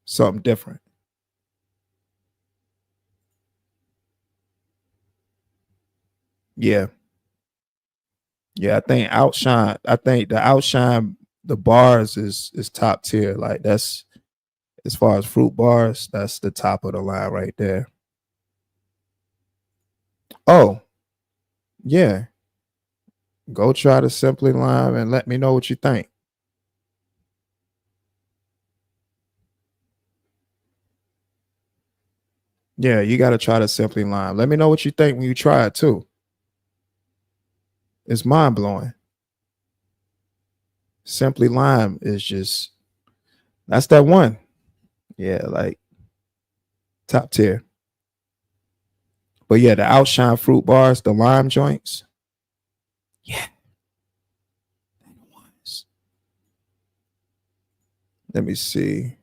Something different. Yeah. Yeah, I think the Outshine, the bars is top tier. Like that's as far as fruit bars, that's the top of the line right there. Oh, yeah. Go try the Simply Lime and let me know what you think. Yeah, you got to try the Simply Lime. Let me know what you think when you try it too. It's mind blowing. Simply Lime is just that's that one. Yeah, like top tier. But yeah, the Outshine fruit bars, the lime joints. Yeah. Let me see.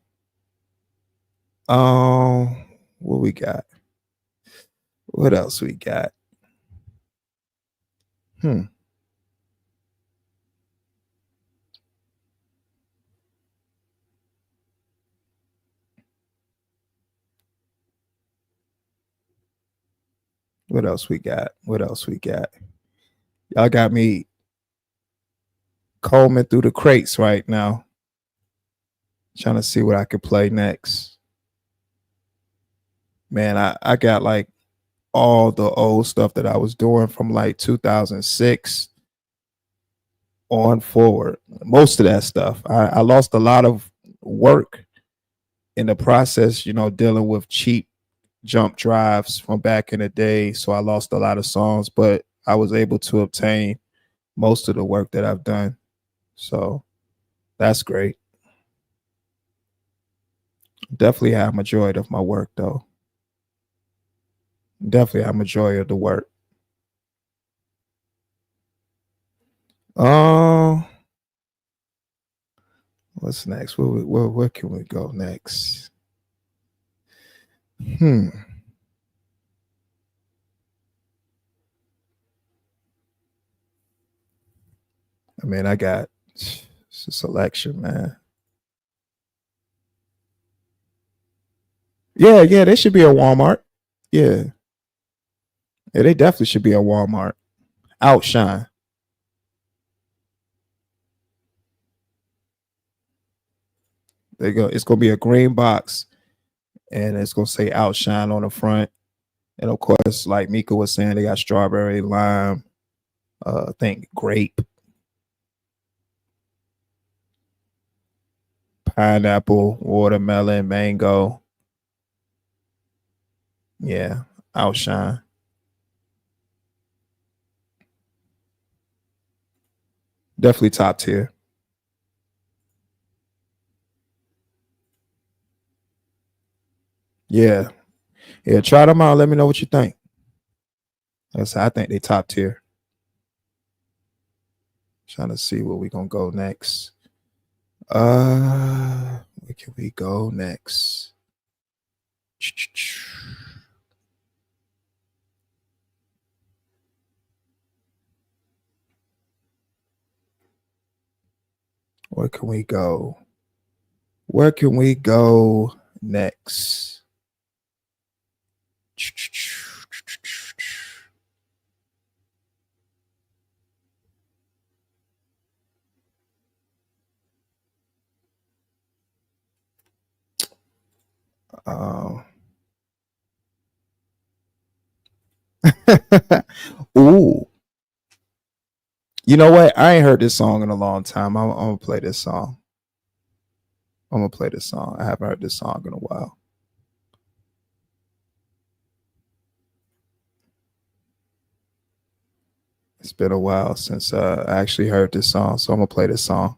What we got? What else we got? Hmm. What else we got? What else we got? Y'all got me combing through the crates right now, trying to see what I could play next. Man, I got like all the old stuff that I was doing from like 2006 on forward. Most of that stuff. I lost a lot of work in the process, you know, dealing with cheap jump drives from back in the day. So I lost a lot of songs, but I was able to obtain most of the work that I've done. So that's great. Definitely have majority of my work though. Definitely have majority of the work. Oh, what's next? Where can we go next? Hmm. I mean, I got it's a selection, man. Yeah, yeah, they should be a Walmart. Yeah, yeah, they definitely should be a Walmart. Outshine. They go. It's gonna be a green box, and it's gonna say Outshine on the front. And of course, like Mika was saying, they got strawberry, lime, I think grape, pineapple, watermelon, mango. Yeah, Outshine. Definitely top tier. Yeah. Yeah. Try them out. Let me know what you think. I think they top tier. Trying to see where we gonna go next. Where can we go next? Where can we go? Where can we go next? Um, ooh, you know what? I ain't heard this song in a long time. I'm gonna play this song. I'm gonna play this song. I haven't heard this song in a while. It's been a while since I actually heard this song, so I'm gonna play this song.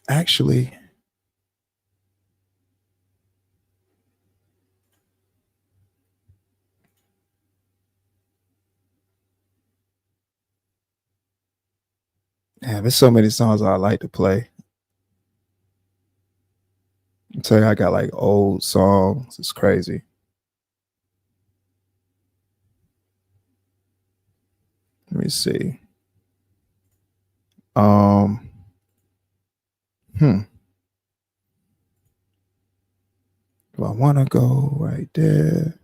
Actually, man, there's so many songs I like to play. I tell you, I got like old songs. It's crazy. Let me see. Um, hmm. Do I want to go right there?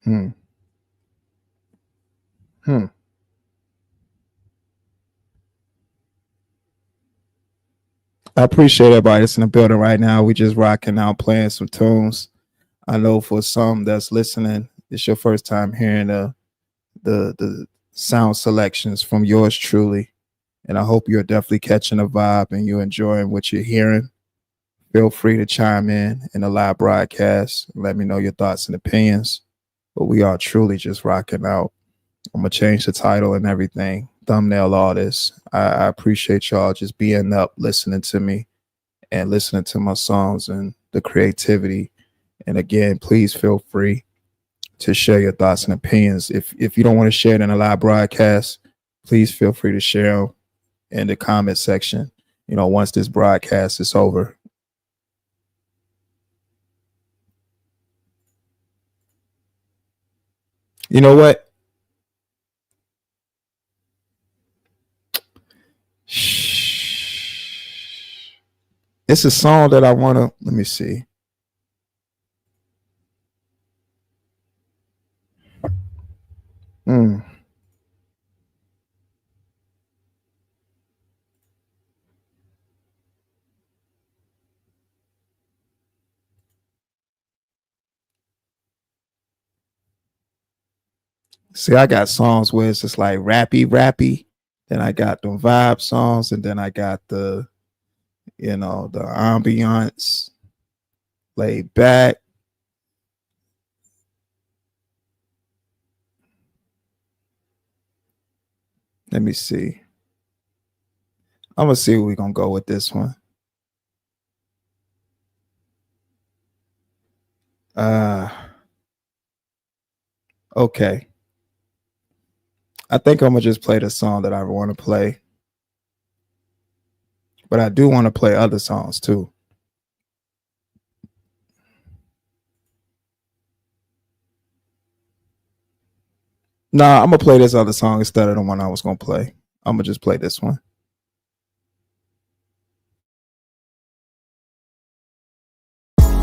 Hmm. Hmm. I appreciate everybody that's in the building right now. We just rocking out, playing some tunes. I know for some that's listening, it's your first time hearing the sound selections from yours truly. And I hope you're definitely catching a vibe and you're enjoying what you're hearing. Feel free to chime in the live broadcast. Let me know your thoughts and opinions. But we are truly just rocking out. I'm gonna change the title and everything. Thumbnail all this. I appreciate y'all just being up, listening to me, and listening to my songs and the creativity. And again, please feel free to share your thoughts and opinions. If you don't want to share it in a live broadcast, please feel free to share in the comment section. You know, once this broadcast is over. You know what? It's a song that I want to, let me see. Mm. See, I got songs where it's just like rappy. Then I got them vibe songs, and then I got the ambiance, laid back. Let me see. I'm gonna see where we're gonna go with this one. Uh okay. I think I'm gonna just play the song that I want to play, but I do want to play other songs too. Nah, I'm gonna play this other song instead of the one I was gonna play. I'm gonna just play this one.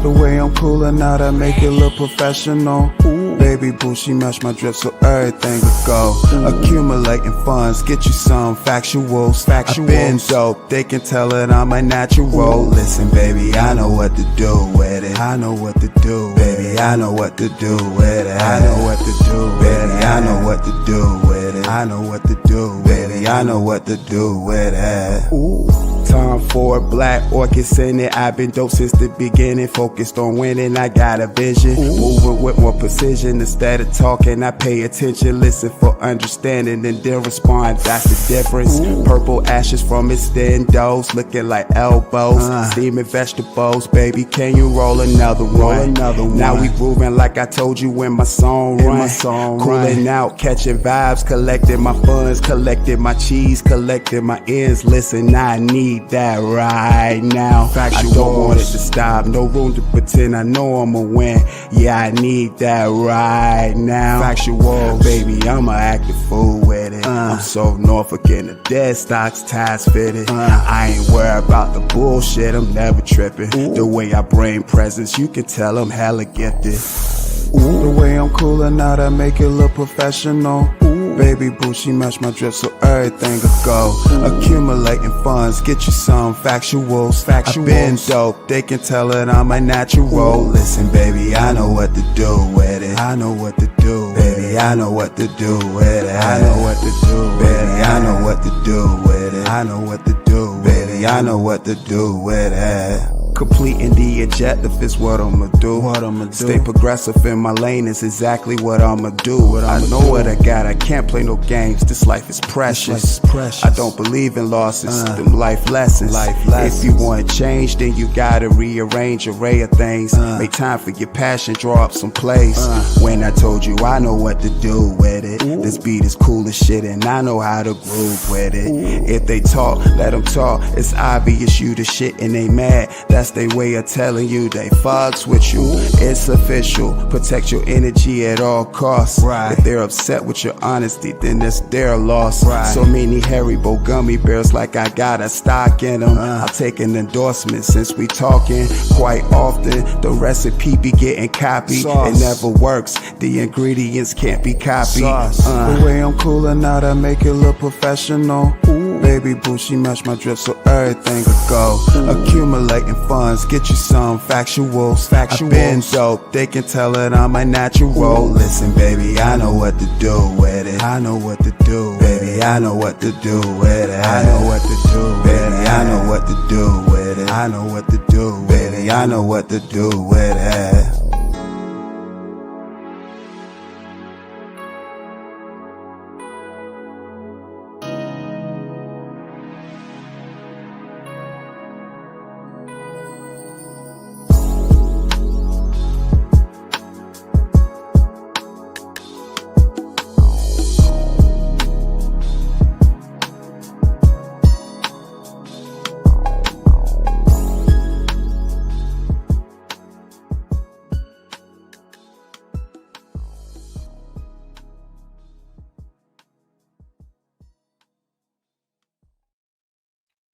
The way I'm coolin' out, I make it look professional. Baby boo, she match my drip so everything will go. Accumulating funds, get you some factuals. I been dope, they can tell it I'm a natural. Listen, baby, I know what to do with it. I know what to do, baby. I know what to do with it. I know what to do, baby. I know what to do with it. I know what to do, baby. I know what to do with it. Time for black orchids in it. I've been dope since the beginning, focused on winning. I got a vision, moving with more precision. Instead of talking, I pay attention, listen for understanding, and then respond. That's the difference. Purple ashes from its windows, looking like elbows. Steaming vegetables, baby. Can you roll another one? Now we grooving like I told you when my song run. Cooling out, catching vibes, collecting my funds, collecting my cheese, collecting my ends. Listen, I need that right now. I don't want it to stop, no room to pretend I know I'ma win. Yeah, I need that right now. Factual, baby, I'm a active fool with it. I'm so Norfolk in the dead stocks, ties fitted. I ain't worried about the bullshit, I'm never tripping. The way I bring presence, you can tell I'm hella gifted. The way I'm coolin' out, I make it look professional. Baby boo, she match my drip so everything will go. Accumulating funds, get you some factuals. I been dope, they can tell it I'm a natural. Listen, baby, I know what to do with it. I know what to do, baby. I know what to do with it. I know what to do, baby. I know what to do with it. I know what to do, baby. I know what to do with it. Completing the objective is what I'ma do. Stay progressive in my lane is exactly what I'ma do. I know what I got, I can't play no games. This life is precious. I don't believe in losses, them life lessons. If you want change, then you gotta rearrange array of things. Make time for your passion, draw up some plays. When I told you I know what to do with it. This beat is cool as shit and I know how to groove with it. If they talk, let them talk. It's obvious you the shit and they mad. That's their way of telling you they fucks with you. It's official. Protect your energy at all costs. If they're upset with your honesty, then it's their loss. So many Haribo gummy bears like I got a stock in them. I'll take an endorsement since we talking quite often. The recipe be getting copied. It never works. The ingredients can't be copied. The way I'm coolin' out, I make it look professional. Baby boo, she match my drip so everything will go. Accumulating funds, get you some factuals. I been dope, they can tell it I'm a natural. Listen, baby, I know what to do with it. I know what to do, baby. I know what to do with it. I know what to do, baby. I know what to do with it. I know what to do, baby. I know what to do with it.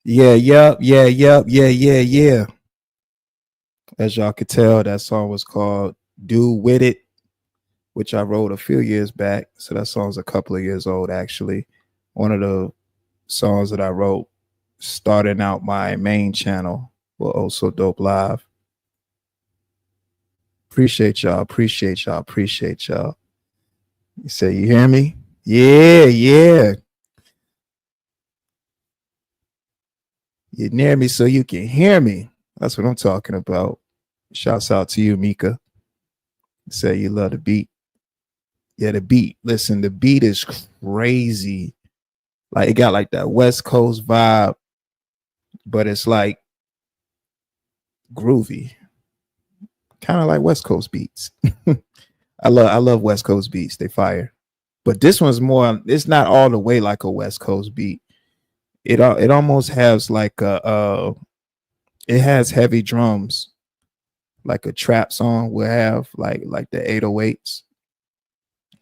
Yeah. As y'all could tell, that song was called Do With It, which I wrote a few years back. So that song's a couple of years old, actually. One of the songs that I wrote starting out my main channel for Also Dope Live. Appreciate y'all. You say, you hear me? Yeah. You're near me so you can hear me. That's what I'm talking about. Shouts out to you, Mika. Say you love the beat. Yeah, the beat. Listen, the beat is crazy. Like it got like that West Coast vibe, but it's like groovy. Kind of like West Coast beats. I love West Coast beats. They fire. But this one's more, it's not all the way like a West Coast beat. It almost has like it has heavy drums, like a trap song will have, like the 808s.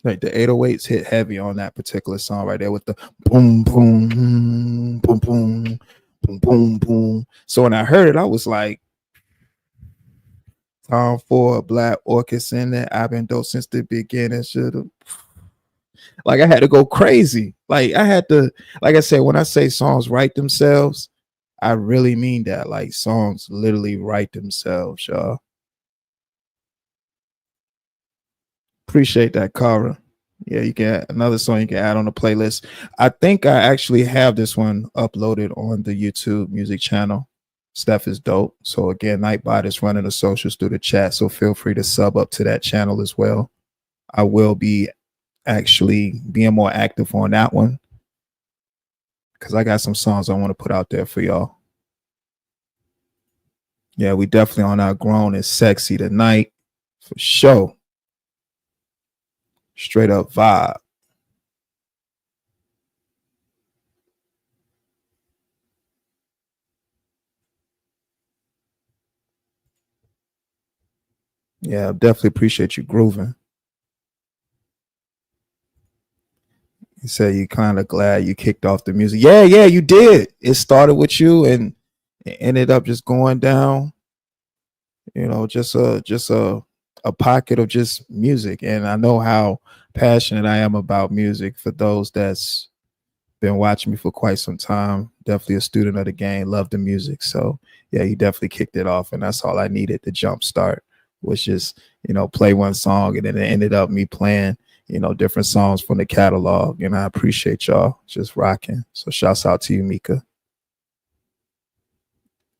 Like the 808s hit heavy on that particular song right there with the boom, boom, boom, boom, boom, boom, boom, boom. So when I heard it, I was like, Tom Ford, Black Orchestra in there. I've been dope since the beginning. Should've. Like I had to go crazy. Like I had to, like I said, when I say songs write themselves, I really mean that. Like songs literally write themselves, y'all. Appreciate that, Cara. Yeah, you can another song you can add on the playlist. I think I actually have this one uploaded on the YouTube music channel. Steph is dope. So again, Nightbot is running the socials through the chat. So feel free to sub up to that channel as well. I will be actually being more active on that one because I got some songs I want to put out there for y'all. Yeah, we definitely on our grown and sexy tonight for sure. Straight up vibe. Yeah, definitely appreciate you grooving. You say you kind of glad you kicked off the music. Yeah, you did. It started with you and it ended up just going down. You know, just a pocket of just music. And I know how passionate I am about music. For those that's been watching me for quite some time, definitely a student of the game, love the music. So yeah, you definitely kicked it off, and that's all I needed to jump start was just, you know, play one song, and then it ended up me playing, you know, different songs from the catalog. And I appreciate y'all just rocking. So shouts out to you, Mika,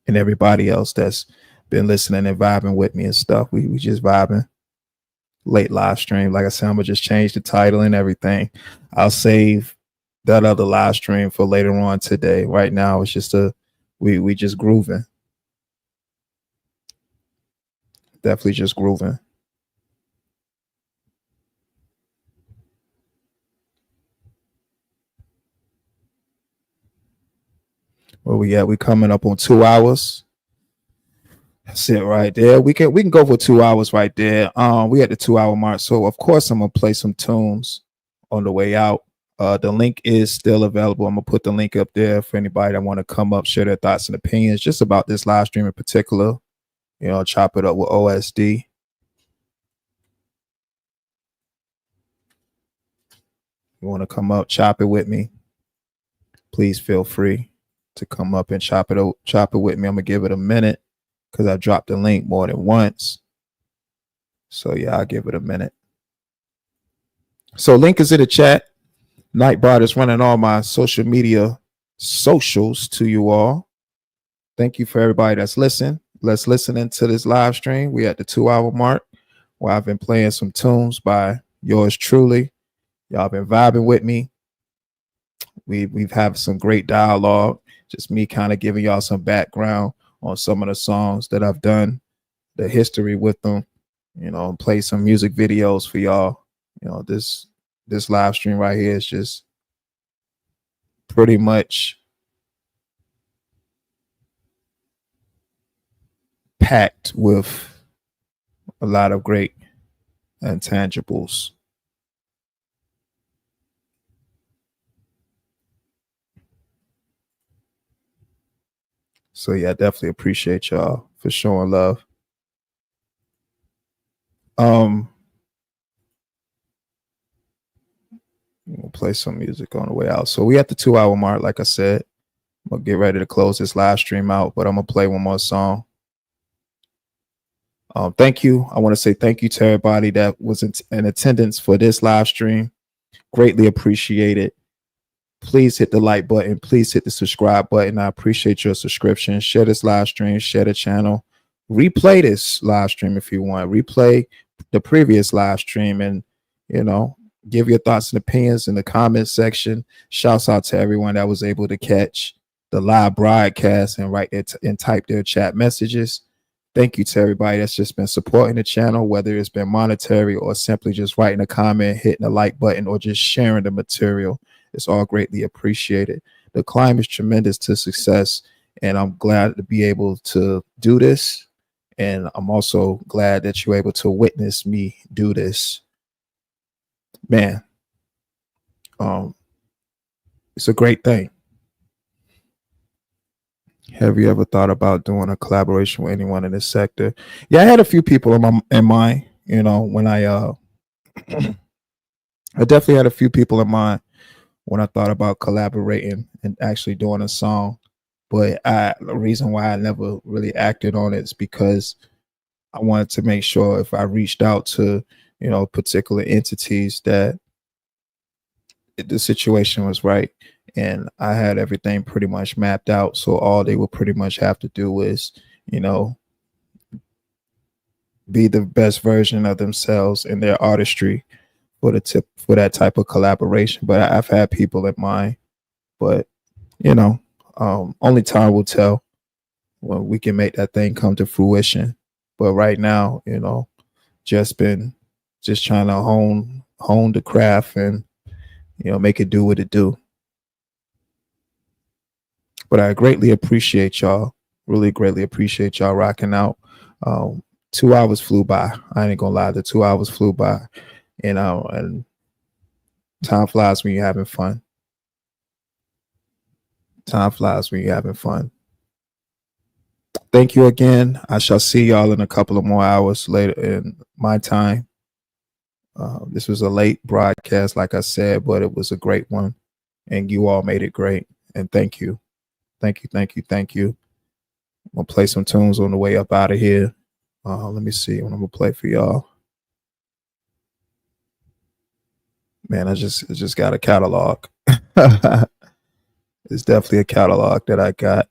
and everybody else that's been listening and vibing with me and stuff. We just vibing. Late live stream. Like I said, I'm gonna just change the title and everything. I'll save that other live stream for later on today. Right now, it's just we just grooving. Definitely just grooving. Where we at? We coming up on 2 hours. That's it right there. We can go for 2 hours right there. We at the 2 hour mark. So of course I'm gonna play some tunes on the way out. The link is still available. I'm gonna put the link up there for anybody that want to come up, share their thoughts and opinions just about this live stream in particular. You know, chop it up with OSD. You want to come up, chop it with me? Please feel free to come up and chop it with me. I'm gonna give it a minute because I dropped the link more than once. So yeah, I'll give it a minute. So link is in the chat. Nightbot is running all my social media socials to you all. Thank you for everybody that's listening. Let's listen into this live stream. We at the 2 hour mark where I've been playing some tunes by yours truly. Y'all been vibing with me. We've had some great dialogue. Just me kind of giving y'all some background on some of the songs that I've done, the history with them, you know, and play some music videos for y'all. You know, this live stream right here is just pretty much packed with a lot of great intangibles. So yeah, definitely appreciate y'all for showing love. We'll play some music on the way out. So we at the 2 hour mark. Like I said, I'm gonna get ready to close this live stream out, but I'm gonna play one more song. Thank you. I want to say thank you to everybody that was in attendance for this live stream. Greatly appreciate it. Please hit the like button. Please hit the subscribe button. I appreciate your subscription. Share this live stream. Share the channel. Replay this live stream if you want. Replay the previous live stream and, you know, give your thoughts and opinions in the comment section. Shouts out to everyone that was able to catch the live broadcast and write it and type their chat messages. thank you to everybody that's just been supporting the channel, whether it's been monetary or simply just writing a comment, hitting the like button, or just sharing the material. It's all greatly appreciated. The climb is tremendous to success, and I'm glad to be able to do this. And I'm also glad that you're able to witness me do this. Man, it's a great thing. Have you ever thought about doing a collaboration with anyone in this sector? Yeah, I had a few people in mind. You know, when I I definitely had a few people in mind when I thought about collaborating and actually doing a song. But the reason why I never really acted on it is because I wanted to make sure if I reached out to, you know, particular entities that the situation was right. And I had everything pretty much mapped out. So all they would pretty much have to do is, you know, be the best version of themselves in their artistry for that type of collaboration. But I've had people in mind, but you know, only time will tell when we can make that thing come to fruition. But right now, you know, just trying to hone the craft and, you know, make it do what it do. But I greatly appreciate y'all. Really greatly appreciate y'all rocking out. 2 hours flew by. I ain't gonna lie, the 2 hours flew by. You know, and time flies when you're having fun. Time flies when you're having fun. Thank you again. I shall see y'all in a couple of more hours later in my time. This was a late broadcast, like I said, but it was a great one. And you all made it great. And thank you. Thank you, thank you, thank you. I'm going to play some tunes on the way up out of here. Let me see what I'm going to play for y'all. Man, I just got a catalog. It's definitely a catalog that I got.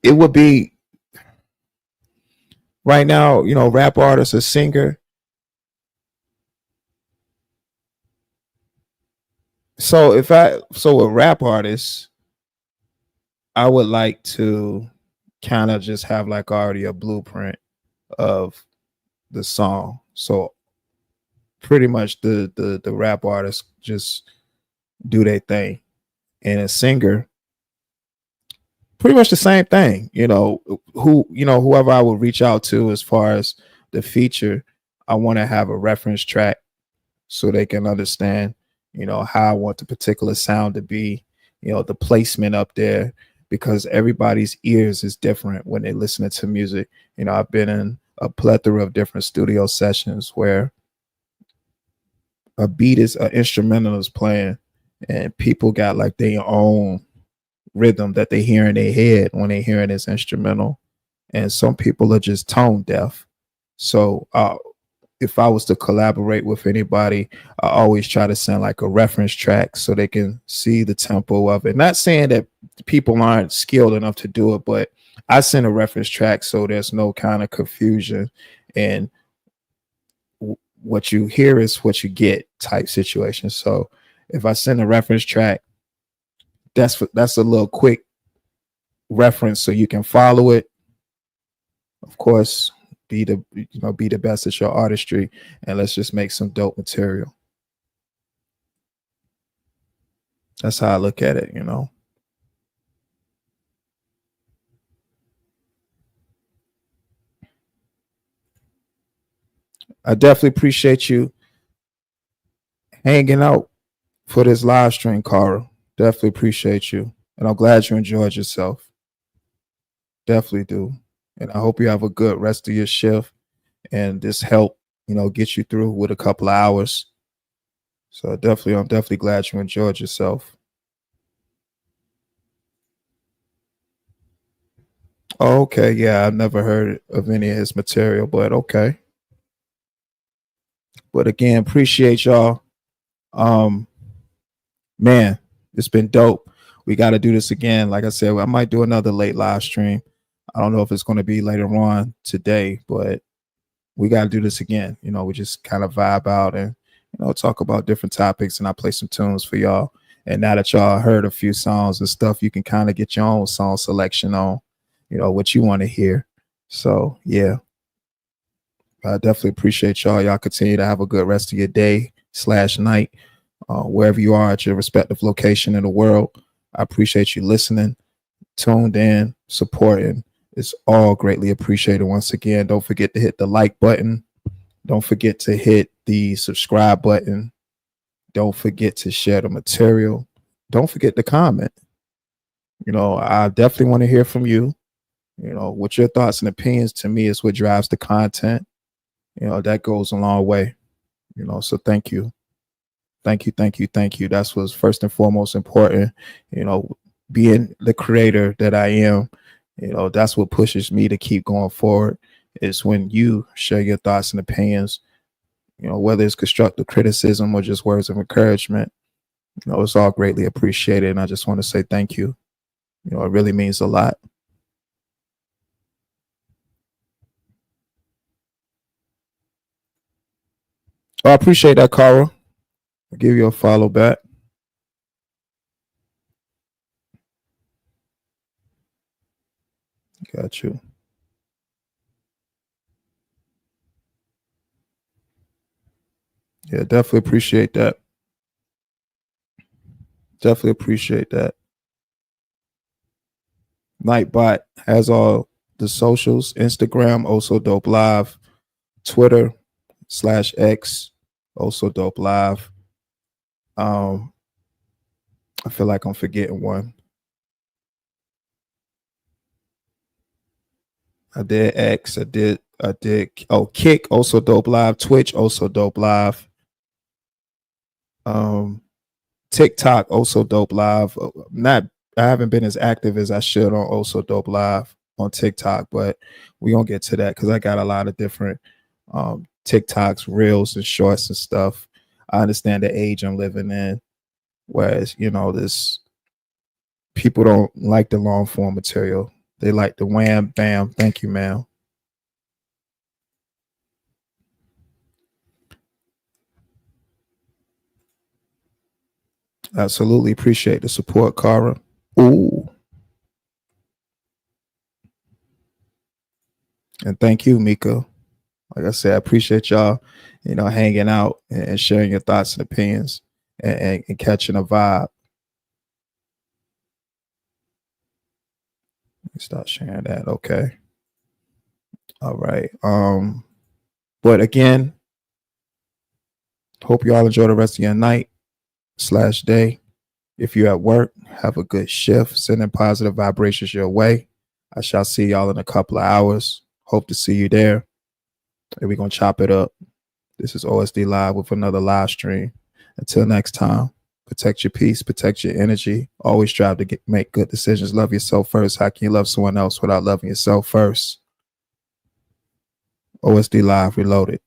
It would be right now, you know, rap artist, a singer. So a rap artist, I would like to kind of just have like already a blueprint of the song. So pretty much the rap artists just do their thing. And a singer, pretty much the same thing. You know, whoever I would reach out to as far as the feature, I want to have a reference track so they can understand, you know, how I want the particular sound to be, you know, the placement up there, because everybody's ears is different when they're listening to music. You know, I've been in a plethora of different studio sessions where a beat is an instrumental is playing and people got like their own rhythm that they hear in their head when they hearing this instrumental. And some people are just tone deaf. So if I was to collaborate with anybody, I always try to send like a reference track so they can see the tempo of it. Not saying that people aren't skilled enough to do it, but I send a reference track so there's no kind of confusion, and what you hear is what you get type situation. So if I send a reference track, that's a little quick reference so you can follow it. Of course, be the best at your artistry, and let's just make some dope material. That's how I look at it, you know. I definitely appreciate you hanging out for this live stream, Cara. Definitely appreciate you. And I'm glad you enjoyed yourself. Definitely do. And I hope you have a good rest of your shift and this help, you know, get you through with a couple of hours. So I'm definitely glad you enjoyed yourself. Okay, yeah, I've never heard of any of his material, but okay. But again, appreciate y'all. Man, it's been dope. We got to do this again. Like I said, I might do another late live stream. I don't know if it's going to be later on today, but we got to do this again. You know, we just kind of vibe out and, you know, talk about different topics, and I play some tunes for y'all. And now that y'all heard a few songs and stuff, you can kind of get your own song selection on, what you want to hear. So yeah, I definitely appreciate y'all. Y'all continue to have a good rest of your day / night, wherever you are at your respective location in the world. I appreciate you listening, tuned in, supporting. It's all greatly appreciated. Once again, don't forget to hit the like button. Don't forget to hit the subscribe button. Don't forget to share the material. Don't forget to comment. I definitely want to hear from you. What your thoughts and opinions to me is what drives the content. That goes a long way. So thank you. Thank you. That's what's first and foremost important. Being the creator that I am, that's what pushes me to keep going forward, is when you share your thoughts and opinions, whether it's constructive criticism or just words of encouragement. It's all greatly appreciated. And I just want to say thank you. It really means a lot. I appreciate that, Cara. I'll give you a follow back. Got you. Yeah, definitely appreciate that. Definitely appreciate that. Nightbot has all the socials: Instagram, also dope live, Twitter /X, also dope live. I feel like I'm forgetting one. I did X. I did. Kick, also dope live. Twitch, also dope live. TikTok, also dope live. I haven't been as active as I should on also dope live on TikTok, but we're gonna get to that because I got a lot of different TikToks, reels, and shorts and stuff. I understand the age I'm living in, whereas this people don't like the long form material. They like the wham bam. Thank you, ma'am. Absolutely appreciate the support, Cara. Ooh. And thank you, Mika. Like I said, I appreciate y'all, hanging out and sharing your thoughts and opinions and catching a vibe. Let me start sharing that. Okay. All right. But again, hope you all enjoy the rest of your night / day. If you're at work, have a good shift. Sending positive vibrations your way. I shall see y'all in a couple of hours. Hope to see you there. And we're going to chop it up. This is OSD Live with another live stream. Until next time, protect your peace, protect your energy. Always strive to make good decisions. Love yourself first. How can you love someone else without loving yourself first? OSD Live Reloaded.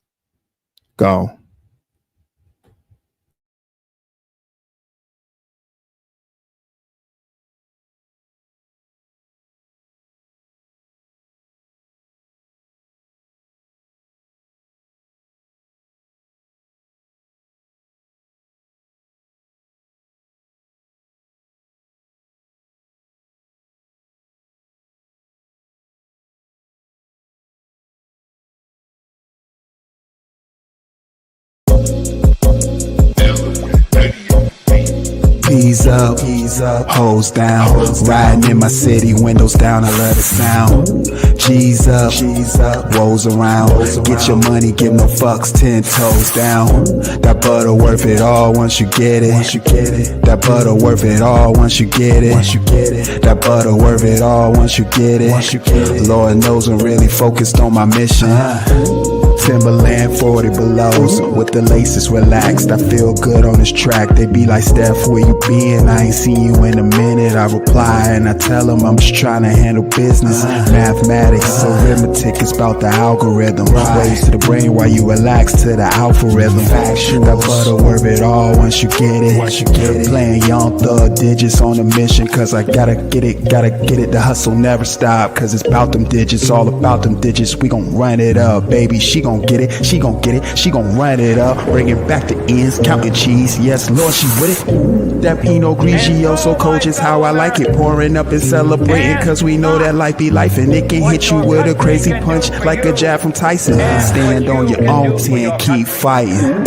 Gone. P's up, hoes down. Riding in my city, windows down, I love the sound. G's up, woes around. Get your money, give no fucks, 10 toes down. That butter worth it all once you get it. That butter worth it all once you get it. That butter worth it all once you get it. Lord knows I'm really focused on my mission. Timberland 40 belows with the laces relaxed. I feel good on this track. They be like, Steph, where you been? I ain't seen you in a minute. I reply and I tell them I'm just trying to handle business. Mathematics, arithmetic is about the algorithm. Waves to the brain while you relax to the alpha rhythm. That butter worth it all once you get it. Playing young thug digits on a mission, cause I gotta get it. The hustle never stop, cause it's about them digits, all about them digits. We gon' run it up, baby. She gon' get it, she gon' get it, she gon' run it up, bring it back to ends, counting cheese, yes Lord, she with it. That Pinot Grigio, so cold, just how I like it, pouring up and celebrating, cause we know that life be life, and it can hit you with a crazy punch, like a jab from Tyson. Stand on your own 10, keep fighting.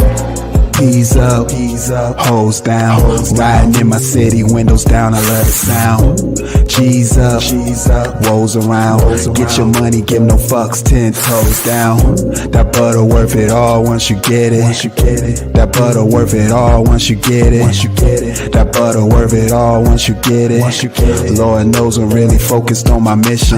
Ease up, hoes down, riding in my city, windows down, I love the sound. G's up, rolls around, get your money, give no fucks, 10 toes down. That butter worth it all once you get it. That butter worth it all once you get it. That butter worth it all once you get it. Lord knows I'm really focused on my mission.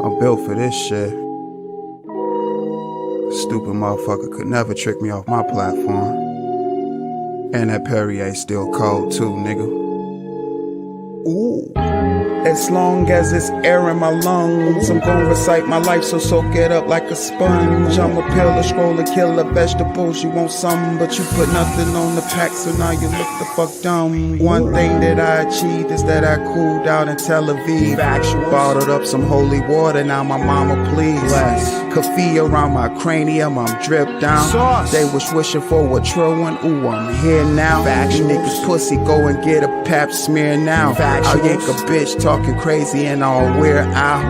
I'm built for this shit. Stupid motherfucker could never trick me off my platform. And that Perrier still cold too, nigga. Ooh. As long as it's air in my lungs, I'm gonna recite my life, so soak it up like a sponge. I'm a pill, a scroll, a killer vegetables. You want some, but you put nothing on the pack, so now you look the fuck dumb. One thing that I achieved is that I cooled out in Tel Aviv. Bottled up some holy water, now my mama please. Coffee around my cranium, I'm dripped down. They was wishing for a true one, ooh, I'm here now. You niggas pussy, go and get a pap smear now. I'll yank a bitch talking crazy and I'll wear out.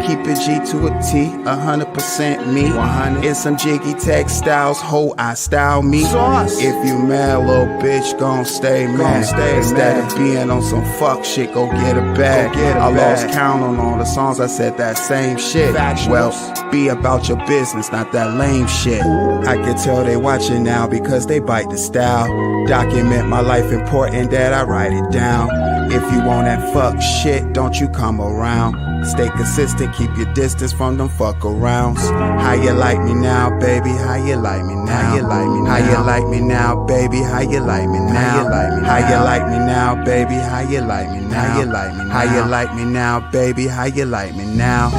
Keep it G to a T, 100% me. 100. In some jiggy textiles, ho, I style me. If you mad, little bitch, gon' stay mad. Instead of being on some fuck shit, go get a bag. I lost count on all the songs I said that same shit. Well, be about your business, not that lame shit. I can tell they watching now because they bite the style. Document my life, important that I write it down. If you want that fuck shit, don't you come around. Stay consistent, keep your distance from them fuck arounds. How you like me now, baby? How you like me now? How you like me now? How you like me now, baby? How you like me now? How you like me now, baby? How you like me now? How you like me now? How you like me now, baby? How you like me now?